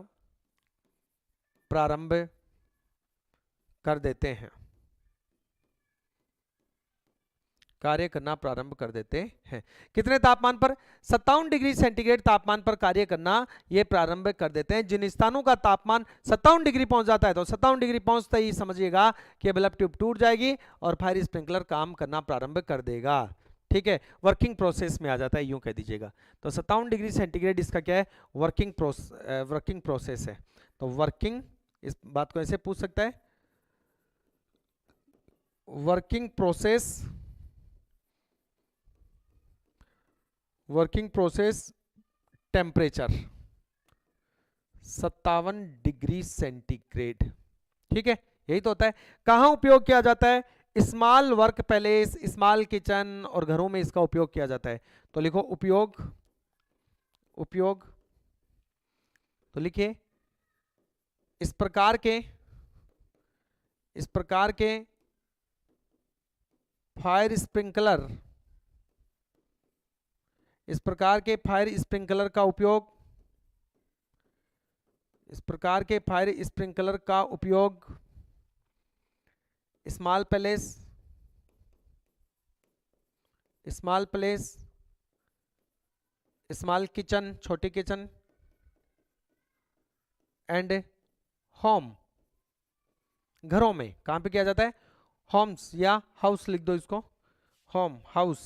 प्रारंभ कर देते हैं, कार्य करना प्रारंभ कर देते हैं। कितने तापमान पर? 57 डिग्री सेंटीग्रेड तापमान पर कार्य करना ये प्रारंभ कर देते हैं। जिन स्थानों का तापमान 57 डिग्री पहुंच जाता है तो 57 डिग्री पहुंचते ही समझिएगा कि बल्ब ट्यूब टूट जाएगी और फायर स्प्रिंकलर काम करना प्रारंभ कर देगा। ठीक है, वर्किंग प्रोसेस में आ जाता है, यूं कह दीजिएगा। तो 57 डिग्री सेंटीग्रेड इसका क्या है? वर्किंग प्रोसेस है। तो वर्किंग, इस बात को ऐसे पूछ सकता है, working process, working process temperature 57 degree centigrade. ठीक है, यही तो होता है। कहां उपयोग किया जाता है? Small work palace, small kitchen और घरों में इसका उपयोग किया जाता है। तो लिखो उपयोग, उपयोग। तो लिखिए इस प्रकार के फायर स्प्रिंकलर, इस प्रकार के फायर स्प्रिंकलर का उपयोग, इस प्रकार के फायर स्प्रिंकलर का उपयोग small palace, small place, small kitchen, छोटी किचन एंड होम, घरों में। कहां पे किया जाता है? होम्स या हाउस लिख दो इसको, होम, हाउस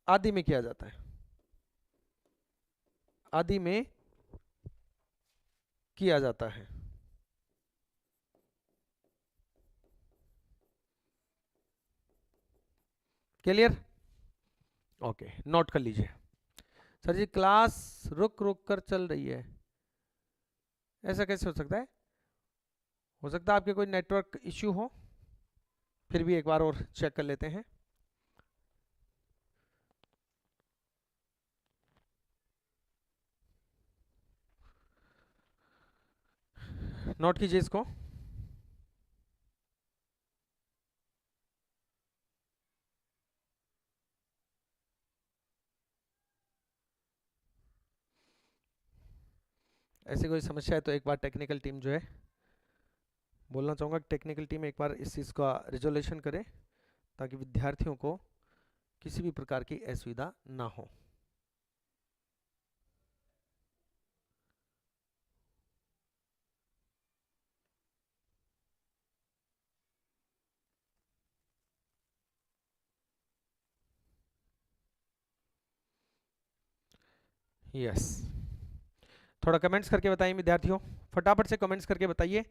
आदि में किया जाता है, आदि में किया जाता है। क्लियर? ओके, नोट कर लीजिए। सर जी क्लास रुक रुक कर चल रही है, ऐसा कैसे हो सकता है? हो सकता है आपके कोई नेटवर्क इश्यू हो, फिर भी एक बार और चेक कर लेते हैं। नोट कीजिए इसको। ऐसी कोई समस्या है तो एक बार टेक्निकल टीम जो है, बोलना चाहूँगा टेक्निकल टीम एक बार इस चीज़ का रिजोल्यूशन करे ताकि विद्यार्थियों को किसी भी प्रकार की असुविधा ना हो। यस, थोड़ा कमेंट्स करके बताइए विद्यार्थियों, फटाफट से कमेंट्स करके बताइए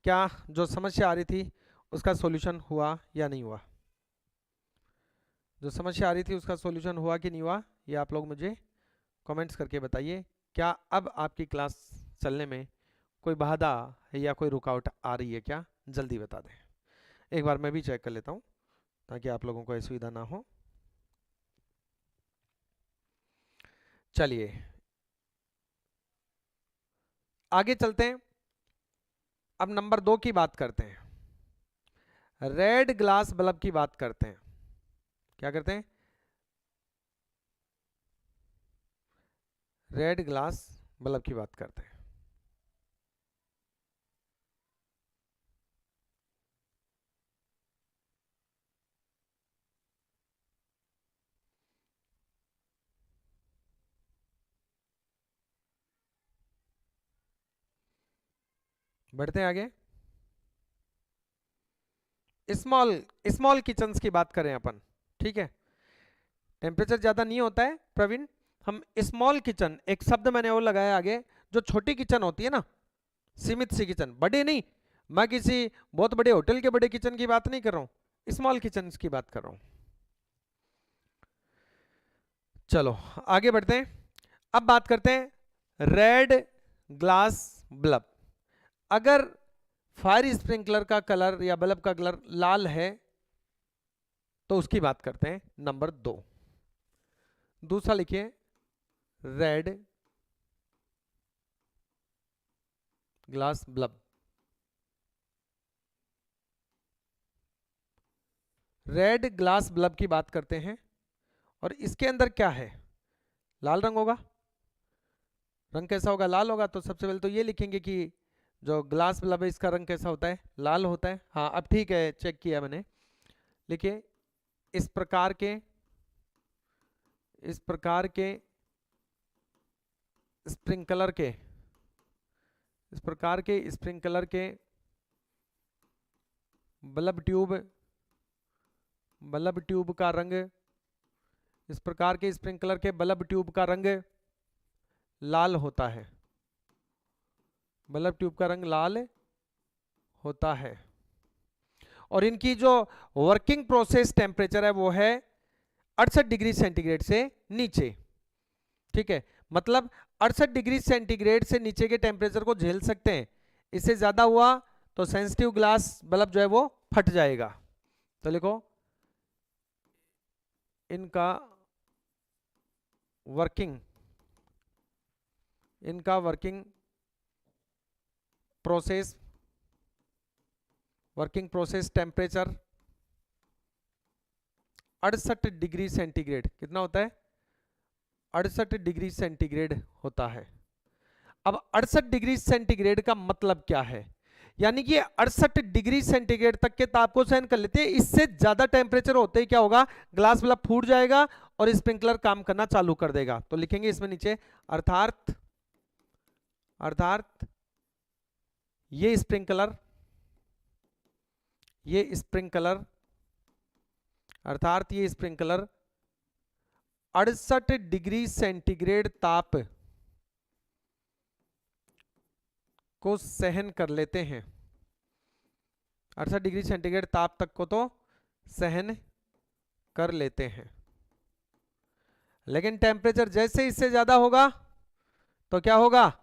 क्या जो समस्या आ रही थी उसका सॉल्यूशन हुआ या नहीं हुआ। जो समस्या आ रही थी उसका सॉल्यूशन हुआ कि नहीं हुआ, ये आप लोग मुझे कमेंट्स करके बताइए। क्या अब आपकी क्लास चलने में कोई बाधा है या कोई रुकावट आ रही है क्या? जल्दी बता दें, एक बार मैं भी चेक कर लेता हूँ ताकि आप लोगों को असुविधा ना हो। चलिए आगे चलते हैं, अब नंबर 2 की बात करते हैं, रेड ग्लास बल्ब की बात करते हैं। क्या करते हैं? रेड ग्लास बल्ब की बात करते हैं। बढ़ते हैं आगे। स्मॉल स्मॉल किचन्स की बात करें अपन, ठीक है, टेम्परेचर ज्यादा नहीं होता है प्रवीण, हम स्मॉल किचन, एक शब्द मैंने और लगाया आगे, जो छोटी किचन होती है ना, सीमित सी किचन, बड़े नहीं, मैं किसी बहुत बड़े होटल के बड़े किचन की बात नहीं कर रहा हूं, स्मॉल किचन की बात कर रहा हूं। चलो आगे बढ़ते हैं, अब बात करते हैं रेड ग्लास बल्ब। अगर फायर स्प्रिंकलर का कलर या बल्ब का कलर लाल है तो उसकी बात करते हैं नंबर 2। दूसरा लिखिए red glass bulb. Red glass bulb की बात करते हैं और इसके अंदर क्या है? लाल रंग होगा। रंग कैसा होगा? लाल होगा। तो सबसे पहले तो ये लिखेंगे कि जो ग्लास बल्ब है इसका रंग कैसा होता है? लाल होता है। हाँ अब ठीक है, चेक किया मैंने। लिखिए इस प्रकार के स्प्रिंकलर के बल्ब ट्यूब का रंग, इस प्रकार के स्प्रिंकलर के बल्ब ट्यूब का रंग लाल होता है। बल्ब ट्यूब का रंग लाल होता है और इनकी जो वर्किंग प्रोसेस टेम्परेचर है वो है 68 डिग्री सेंटीग्रेड से नीचे। ठीक है, मतलब 68 डिग्री सेंटीग्रेड से नीचे के टेम्परेचर को झेल सकते हैं, इससे ज्यादा हुआ तो सेंसिटिव ग्लास बल्ब जो है वो फट जाएगा। तो लिखो इनका working process temperature 68 degree centigrade. कितना होता है? 68 डिग्री सेंटीग्रेड होता है। अब 68 डिग्री सेंटीग्रेड का मतलब क्या है? यानी कि 68 डिग्री सेंटीग्रेड तक के ताप को सहन कर लेते हैं। इससे ज्यादा टेम्परेचर होते ही क्या होगा? ग्लास बल्ब फूट जाएगा और स्प्रिंकलर काम करना चालू कर देगा। तो लिखेंगे इसमें नीचे अर्थात ये स्प्रिंकलर अर्थात ये स्प्रिंकलर 68 डिग्री सेंटीग्रेड ताप को सहन कर लेते हैं। 68 डिग्री सेंटीग्रेड ताप तक को तो सहन कर लेते हैं, लेकिन टेम्परेचर जैसे इससे ज्यादा होगा तो क्या होगा?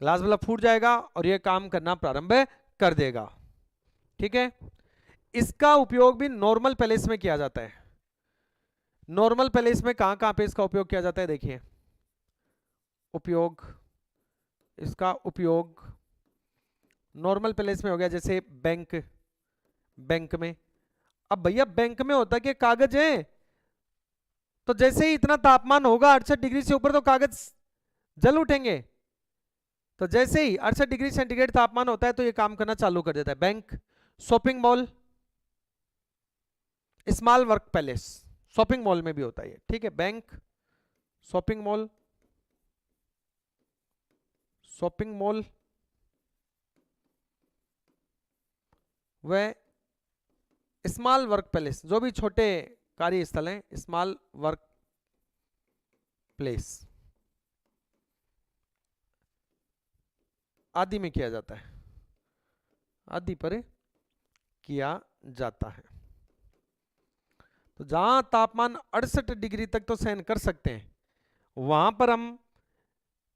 ग्लास बल्ब फूट जाएगा और यह काम करना प्रारंभ कर देगा। ठीक है, इसका उपयोग भी नॉर्मल पैलेस में किया जाता है। नॉर्मल पैलेस में कहां कहां पे इसका उपयोग किया जाता है? देखिए, इसका उपयोग नॉर्मल पैलेस में हो गया, जैसे बैंक में। अब भैया बैंक में होता है कि कागज है, तो जैसे ही इतना तापमान होगा 68 डिग्री से ऊपर तो कागज जल उठेंगे। तो जैसे ही 68 डिग्री सेंटीग्रेड तापमान होता है तो ये काम करना चालू कर देता है। Bank, shopping mall, small work palace, shopping mall में भी होता है। ठीक है, बैंक, शॉपिंग मॉल व स्मॉल वर्क प्लेस, जो भी छोटे कार्यस्थल हैं, स्मॉल वर्क प्लेस आदि में किया जाता है, आदि पर किया जाता है। तो जहां तापमान 68 डिग्री तक तो सहन कर सकते हैं वहां पर हम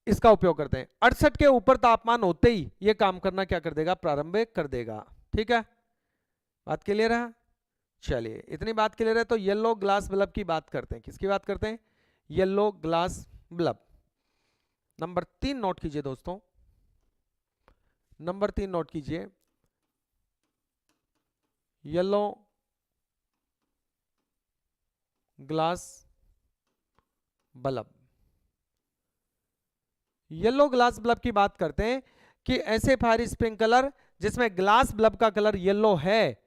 इसका उपयोग करते हैं। 68 के ऊपर तापमान होते ही यह काम करना क्या कर देगा? प्रारंभ कर देगा। ठीक है, बात क्लियर है? चलिए, इतनी बात क्लियर है तो येलो ग्लास बल्ब की बात करते हैं। किसकी बात करते हैं? Yellow glass bulb. Number 3 note कीजिए दोस्तों, नंबर 3 नोट कीजिए, yellow glass bulb. Yellow glass bulb की बात करते हैं कि ऐसे फायर स्प्रिंकलर जिसमें ग्लास बल्ब का कलर येलो है,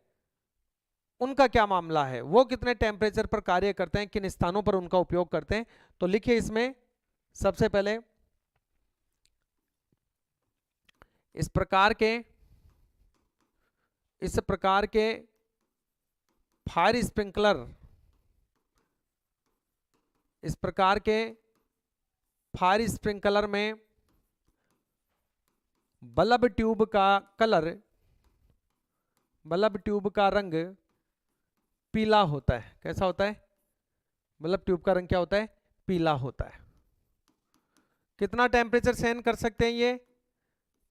उनका क्या मामला है? वो कितने टेम्परेचर पर कार्य करते हैं, किन स्थानों पर उनका उपयोग करते हैं? तो लिखिए इसमें सबसे पहले इस प्रकार के फायर स्प्रिंकलर, इस प्रकार के फायर स्प्रिंकलर में बल्ब ट्यूब का कलर, बल्ब ट्यूब का रंग पीला होता है। कैसा होता है? बल्ब ट्यूब का रंग क्या होता है? पीला होता है। कितना टेम्परेचर सहन कर सकते हैं ये?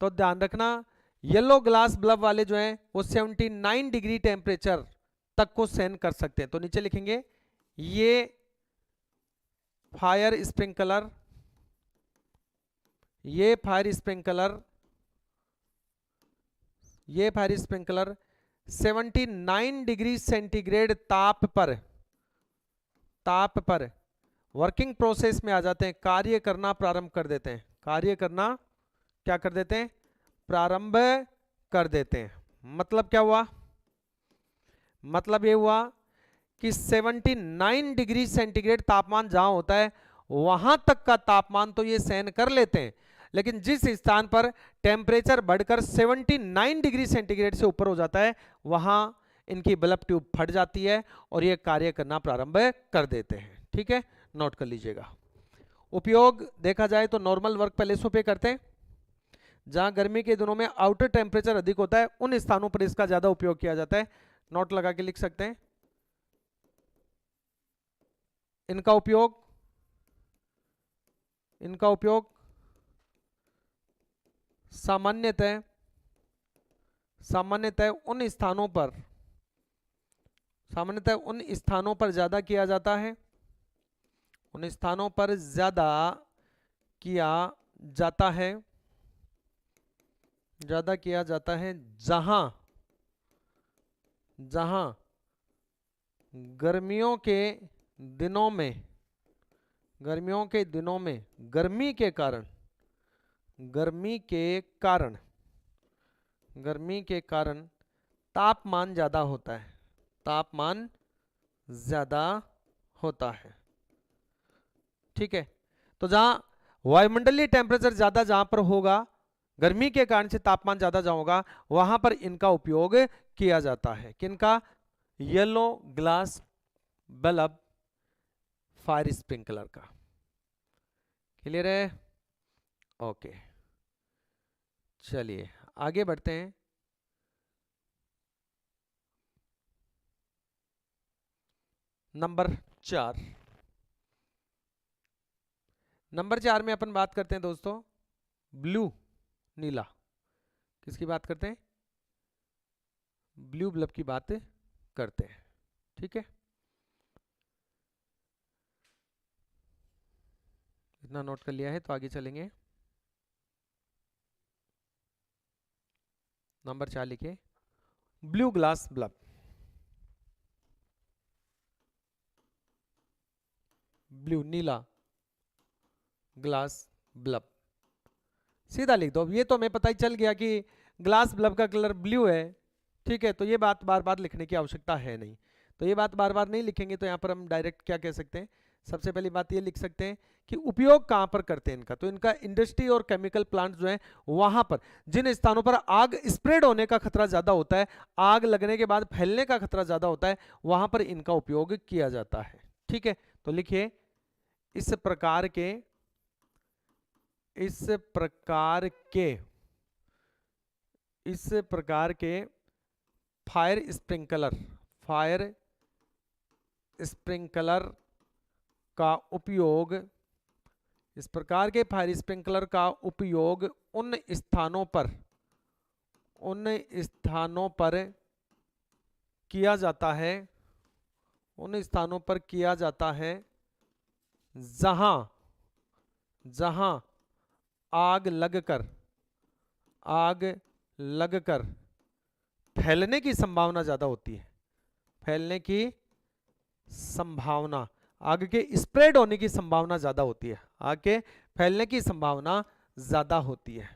तो ध्यान रखना, येलो ग्लास बल्ब वाले जो हैं वो 79 डिग्री टेम्परेचर तक को सहन कर सकते हैं। तो नीचे लिखेंगे ये फायर स्प्रिंकलर, ये फायर स्प्रिंकलर 79 डिग्री सेंटीग्रेड ताप पर वर्किंग प्रोसेस में आ जाते हैं, कार्य करना प्रारंभ कर देते हैं। कार्य करना क्या कर देते हैं? प्रारंभ कर देते हैं। मतलब क्या हुआ? मतलब ये हुआ कि 79 डिग्री सेंटीग्रेड तापमान जहां होता है वहां तक का तापमान तो ये सहन कर लेते हैं, लेकिन जिस स्थान पर टेम्परेचर बढ़कर 79 डिग्री सेंटीग्रेड से ऊपर हो जाता है वहां इनकी बल्ब ट्यूब फट जाती है और ये कार्य करना प्रारंभ कर देते हैं। ठीक है, नोट कर लीजिएगा। उपयोग देखा जाए तो नॉर्मल वर्क पैलेसों पे करते हैं, जहां गर्मी के दिनों में आउटर टेम्परेचर अधिक होता है उन स्थानों पर इसका ज्यादा उपयोग किया जाता है। नोट लगा के लिख सकते हैं। इनका उपयोग सामान्यतः सामान्यतः उन स्थानों पर ज्यादा किया जाता है, उन स्थानों पर ज्यादा किया जाता है, ज्यादा किया जाता है जहां जहां गर्मियों के दिनों में गर्मी के कारण गर्मी के कारण तापमान ज्यादा होता है, तापमान ज्यादा होता है। ठीक है, तो जहां वायुमंडलीय टेम्परेचर ज्यादा जहां पर होगा, गर्मी के कारण से तापमान ज्यादा जहां होगा, वहां पर इनका उपयोग किया जाता है। किनका? Yellow glass bulb, fire sprinkler का। क्लियर है? ओके, चलिए आगे बढ़ते हैं। नंबर 4 में अपन बात करते हैं दोस्तों ब्लू, नीला। किसकी बात करते हैं? ब्लू बल्ब की बात करते हैं। ठीक है, इतना नोट कर लिया है तो आगे चलेंगे। नंबर 4 लिखिए, ब्लू ग्लास बल्ब। ब्लू, नीला ग्लास बल्ब, सीधा लिख दो। ये तो हमें पता ही चल गया कि ग्लास बल्ब का कलर ब्लू है। ठीक है, तो ये बात बार बार लिखने की आवश्यकता है नहीं। तो ये बात बार बार नहीं लिखेंगे, तो यहाँ पर हम डायरेक्ट क्या कह सकते हैं? सबसे पहली बात ये लिख सकते हैं कि उपयोग कहाँ पर करते हैं इनका। तो इनका इंडस्ट्री और केमिकल प्लांट जो है, वहां पर जिन स्थानों पर आग स्प्रेड होने का खतरा ज्यादा होता है, आग लगने के बाद फैलने का खतरा ज्यादा होता है, वहां पर इनका उपयोग किया जाता है। ठीक है, तो लिखिए, इस प्रकार के इस प्रकार के फायर स्प्रिंकलर का उपयोग, इस प्रकार के फायर स्प्रिंकलर का उपयोग उन स्थानों पर किया जाता है, उन स्थानों पर किया जाता है जहां आग लगकर फैलने की संभावना ज्यादा होती है, फैलने की संभावना, आग के स्प्रेड होने की संभावना ज्यादा होती है, आग के फैलने की संभावना ज्यादा होती है।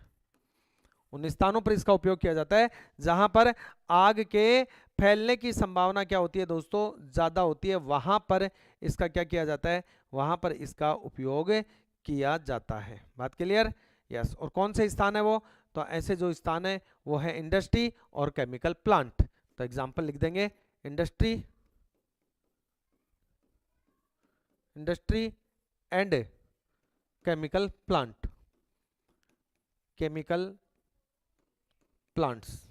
उन स्थानों पर इसका उपयोग किया जाता है जहां पर आग के फैलने की संभावना क्या होती है दोस्तों? ज्यादा होती है। वहां पर इसका क्या किया जाता है? वहां पर इसका उपयोग किया जाता है। बात क्लियर? यस। और कौन से स्थान है वो? तो ऐसे जो स्थान है वो है इंडस्ट्री और केमिकल प्लांट। तो एग्जांपल लिख देंगे, इंडस्ट्री एंड केमिकल प्लांट्स।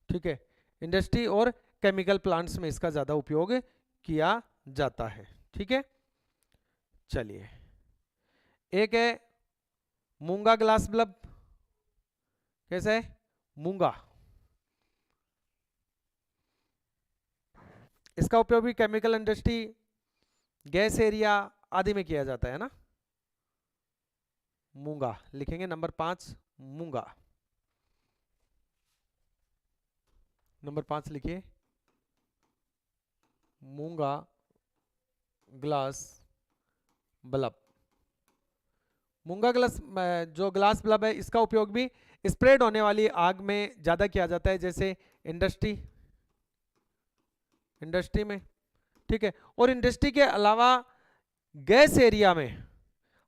ठीक है, इंडस्ट्री और केमिकल प्लांट्स में इसका ज्यादा उपयोग किया जाता है। ठीक है, चलिए, एक है मूंगा ग्लास बल्ब। कैसे है? मूंगा। इसका उपयोग भी केमिकल इंडस्ट्री, गैस एरिया आदि में किया जाता है ना। मूंगा लिखेंगे, नंबर 5 मूंगा। नंबर 5 लिखिए, मूंगा ग्लास बल्ब। मूंगा ग्लास जो ग्लास बल्ब है, इसका उपयोग भी स्प्रेड होने वाली आग में ज्यादा किया जाता है, जैसे इंडस्ट्री में। ठीक है, और इंडस्ट्री के अलावा गैस एरिया में,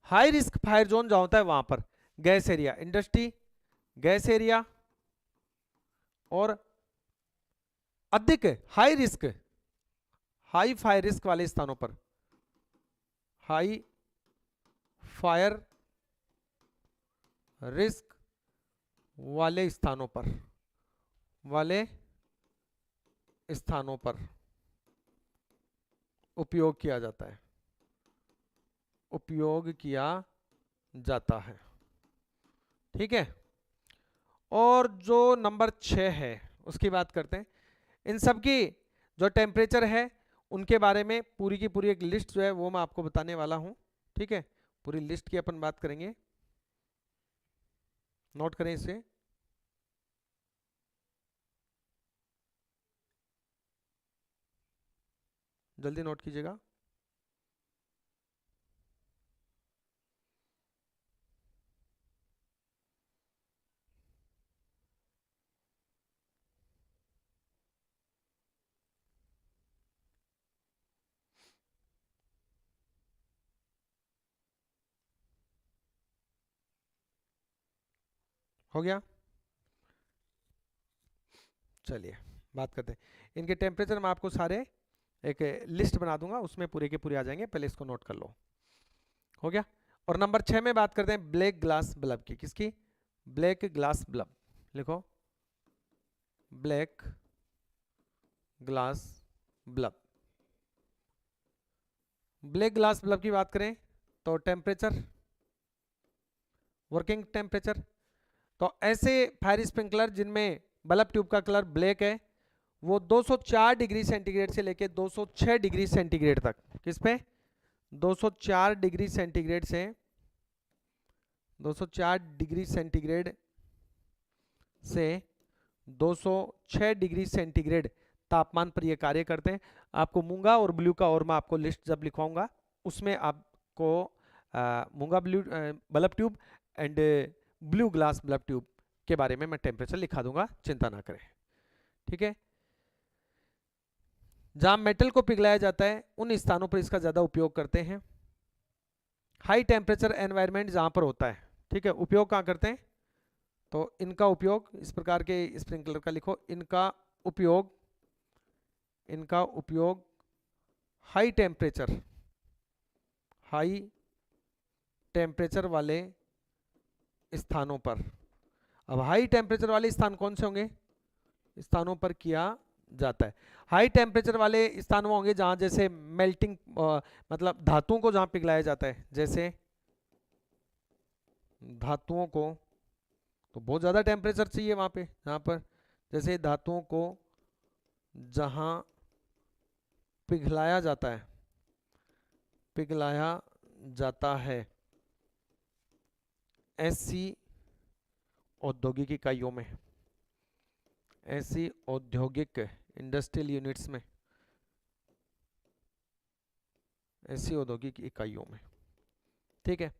हाई रिस्क फायर जोन जहां होता है वहां पर gas area, industry, gas area और अधिक हाई फायर रिस्क वाले स्थानों पर, हाई फायर रिस्क वाले स्थानों पर उपयोग किया जाता है। ठीक है, और जो नंबर 6 है उसकी बात करते हैं। इन सब की जो टेम्परेचर है उनके बारे में पूरी की पूरी एक लिस्ट जो है वो मैं आपको बताने वाला हूँ। ठीक है, पूरी लिस्ट की अपन बात करेंगे, नोट करें इसे। जल्दी नोट कीजिएगा। हो गया, चलिए बात करते हैं। इनके टेम्परेचर मैं आपको सारे एक लिस्ट बना दूंगा, उसमें पूरे के पूरे आ जाएंगे, पहले इसको नोट कर लो। हो गया। और नंबर 6 में बात करते हैं ब्लैक ग्लास बल्ब की। किसकी? Black glass bulb. लिखो, black glass bulb. Black glass bulb की बात करें तो टेम्परेचर, वर्किंग टेम्परेचर, तो ऐसे फायर स्प्रिंकलर जिनमें बल्ब ट्यूब का कलर ब्लैक है वो 204 डिग्री सेंटीग्रेड से लेकर 206 डिग्री सेंटीग्रेड तक, किस पे? 204 डिग्री सेंटीग्रेड से 204 डिग्री सेंटीग्रेड से 206 डिग्री सेंटीग्रेड तापमान पर ये कार्य करते हैं। आपको मूंगा और ब्लू का और मैं आपको लिस्ट जब लिखवाऊंगा उसमें आपको मूंगा blue bulb tube and blue glass bulb tube के बारे में मैं टेम्परेचर लिखा दूंगा, चिंता ना करें। ठीक है। जहां मेटल को पिघलाया जाता है उन स्थानों पर इसका ज्यादा उपयोग करते हैं। हाई टेम्परेचर एनवायरनमेंट जहां पर होता है, ठीक है, उपयोग कहां करते हैं? तो इनका उपयोग इस प्रकार के स्प्रिंकलर का लिखो, इनका उपयोग हाई टेम्परेचर वाले स्थानों पर। अब हाई टेम्परेचर वाले स्थान कौन से होंगे? स्थानों पर किया जाता है। हाई टेम्परेचर वाले स्थान वो होंगे जहां जैसे मेल्टिंग मतलब धातुओं को जहां पिघलाया जाता है, जैसे धातुओं को, तो बहुत ज़्यादा टेम्परेचर चाहिए वहां पे, जहां पर जैसे धातुओं को जहां पिघलाया जाता है ऐसी औद्योगिक इकाइयों में, ऐसी औद्योगिक इंडस्ट्रियल यूनिट्स में, ऐसी औद्योगिक इकाइयों में। ठीक है,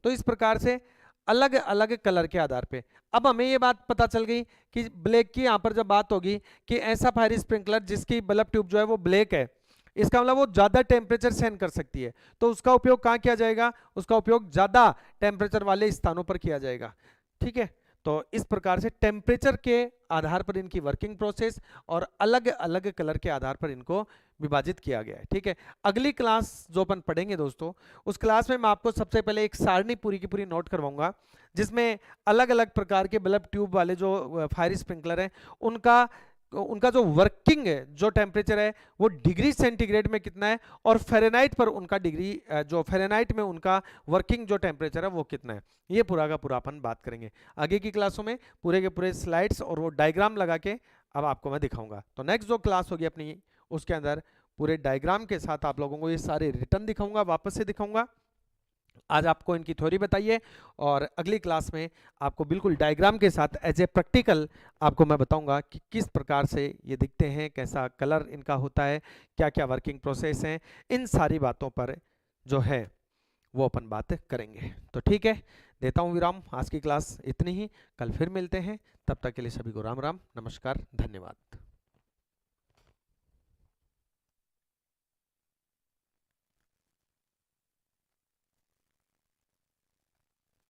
तो इस प्रकार से अलग अलग कलर के आधार पे अब हमें ये बात पता चल गई कि ब्लैक की यहां पर जब बात होगी कि ऐसा फायर स्प्रिंकलर जिसकी बल्ब ट्यूब जो है वो ब्लैक है, इसका मतलब वो ज्यादा टेम्परेचर सहन कर सकती है, तो उसका उपयोग कहां किया जाएगा? उसका उपयोग ज्यादा टेम्परेचर वाले स्थानों पर किया जाएगा। ठीक है, तो इस प्रकार से टेम्परेचर के आधार पर इनकी वर्किंग प्रोसेस और अलग अलग कलर के आधार पर इनको विभाजित किया गया है। ठीक है, अगली क्लास जो अपन पढ़ेंगे दोस्तों, उस क्लास में मैं आपको सबसे पहले एक सारणी पूरी की पूरी नोट करवाऊंगा जिसमें अलग अलग प्रकार के बल्ब ट्यूब वाले जो फायर स्प्रिंकलर हैं उनका जो वर्किंग है, जो टेम्परेचर है वो डिग्री सेंटीग्रेड में कितना है और फ़ारेनहाइट पर उनका डिग्री जो फ़ारेनहाइट में उनका वर्किंग जो टेम्परेचर है वो कितना है, ये पूरा का पूरा अपन बात करेंगे आगे की क्लासों में। पूरे के पूरे स्लाइड्स और वो डायग्राम लगा के अब आपको मैं दिखाऊंगा। तो नेक्स्ट जो क्लास होगी अपनी, उसके अंदर पूरे डायग्राम के साथ आप लोगों को ये सारे रिटर्न दिखाऊंगा, वापस से दिखाऊंगा। आज आपको इनकी थ्योरी बताइए और अगली क्लास में आपको बिल्कुल डायग्राम के साथ एज ए प्रैक्टिकल आपको मैं बताऊंगा कि किस प्रकार से ये दिखते हैं, कैसा कलर इनका होता है, क्या क्या वर्किंग प्रोसेस हैं, इन सारी बातों पर जो है वो अपन बात करेंगे। तो ठीक है, देता हूँ विराम। आज की क्लास इतनी ही, कल फिर मिलते हैं, तब तक के लिए सभी को राम राम, नमस्कार, धन्यवाद।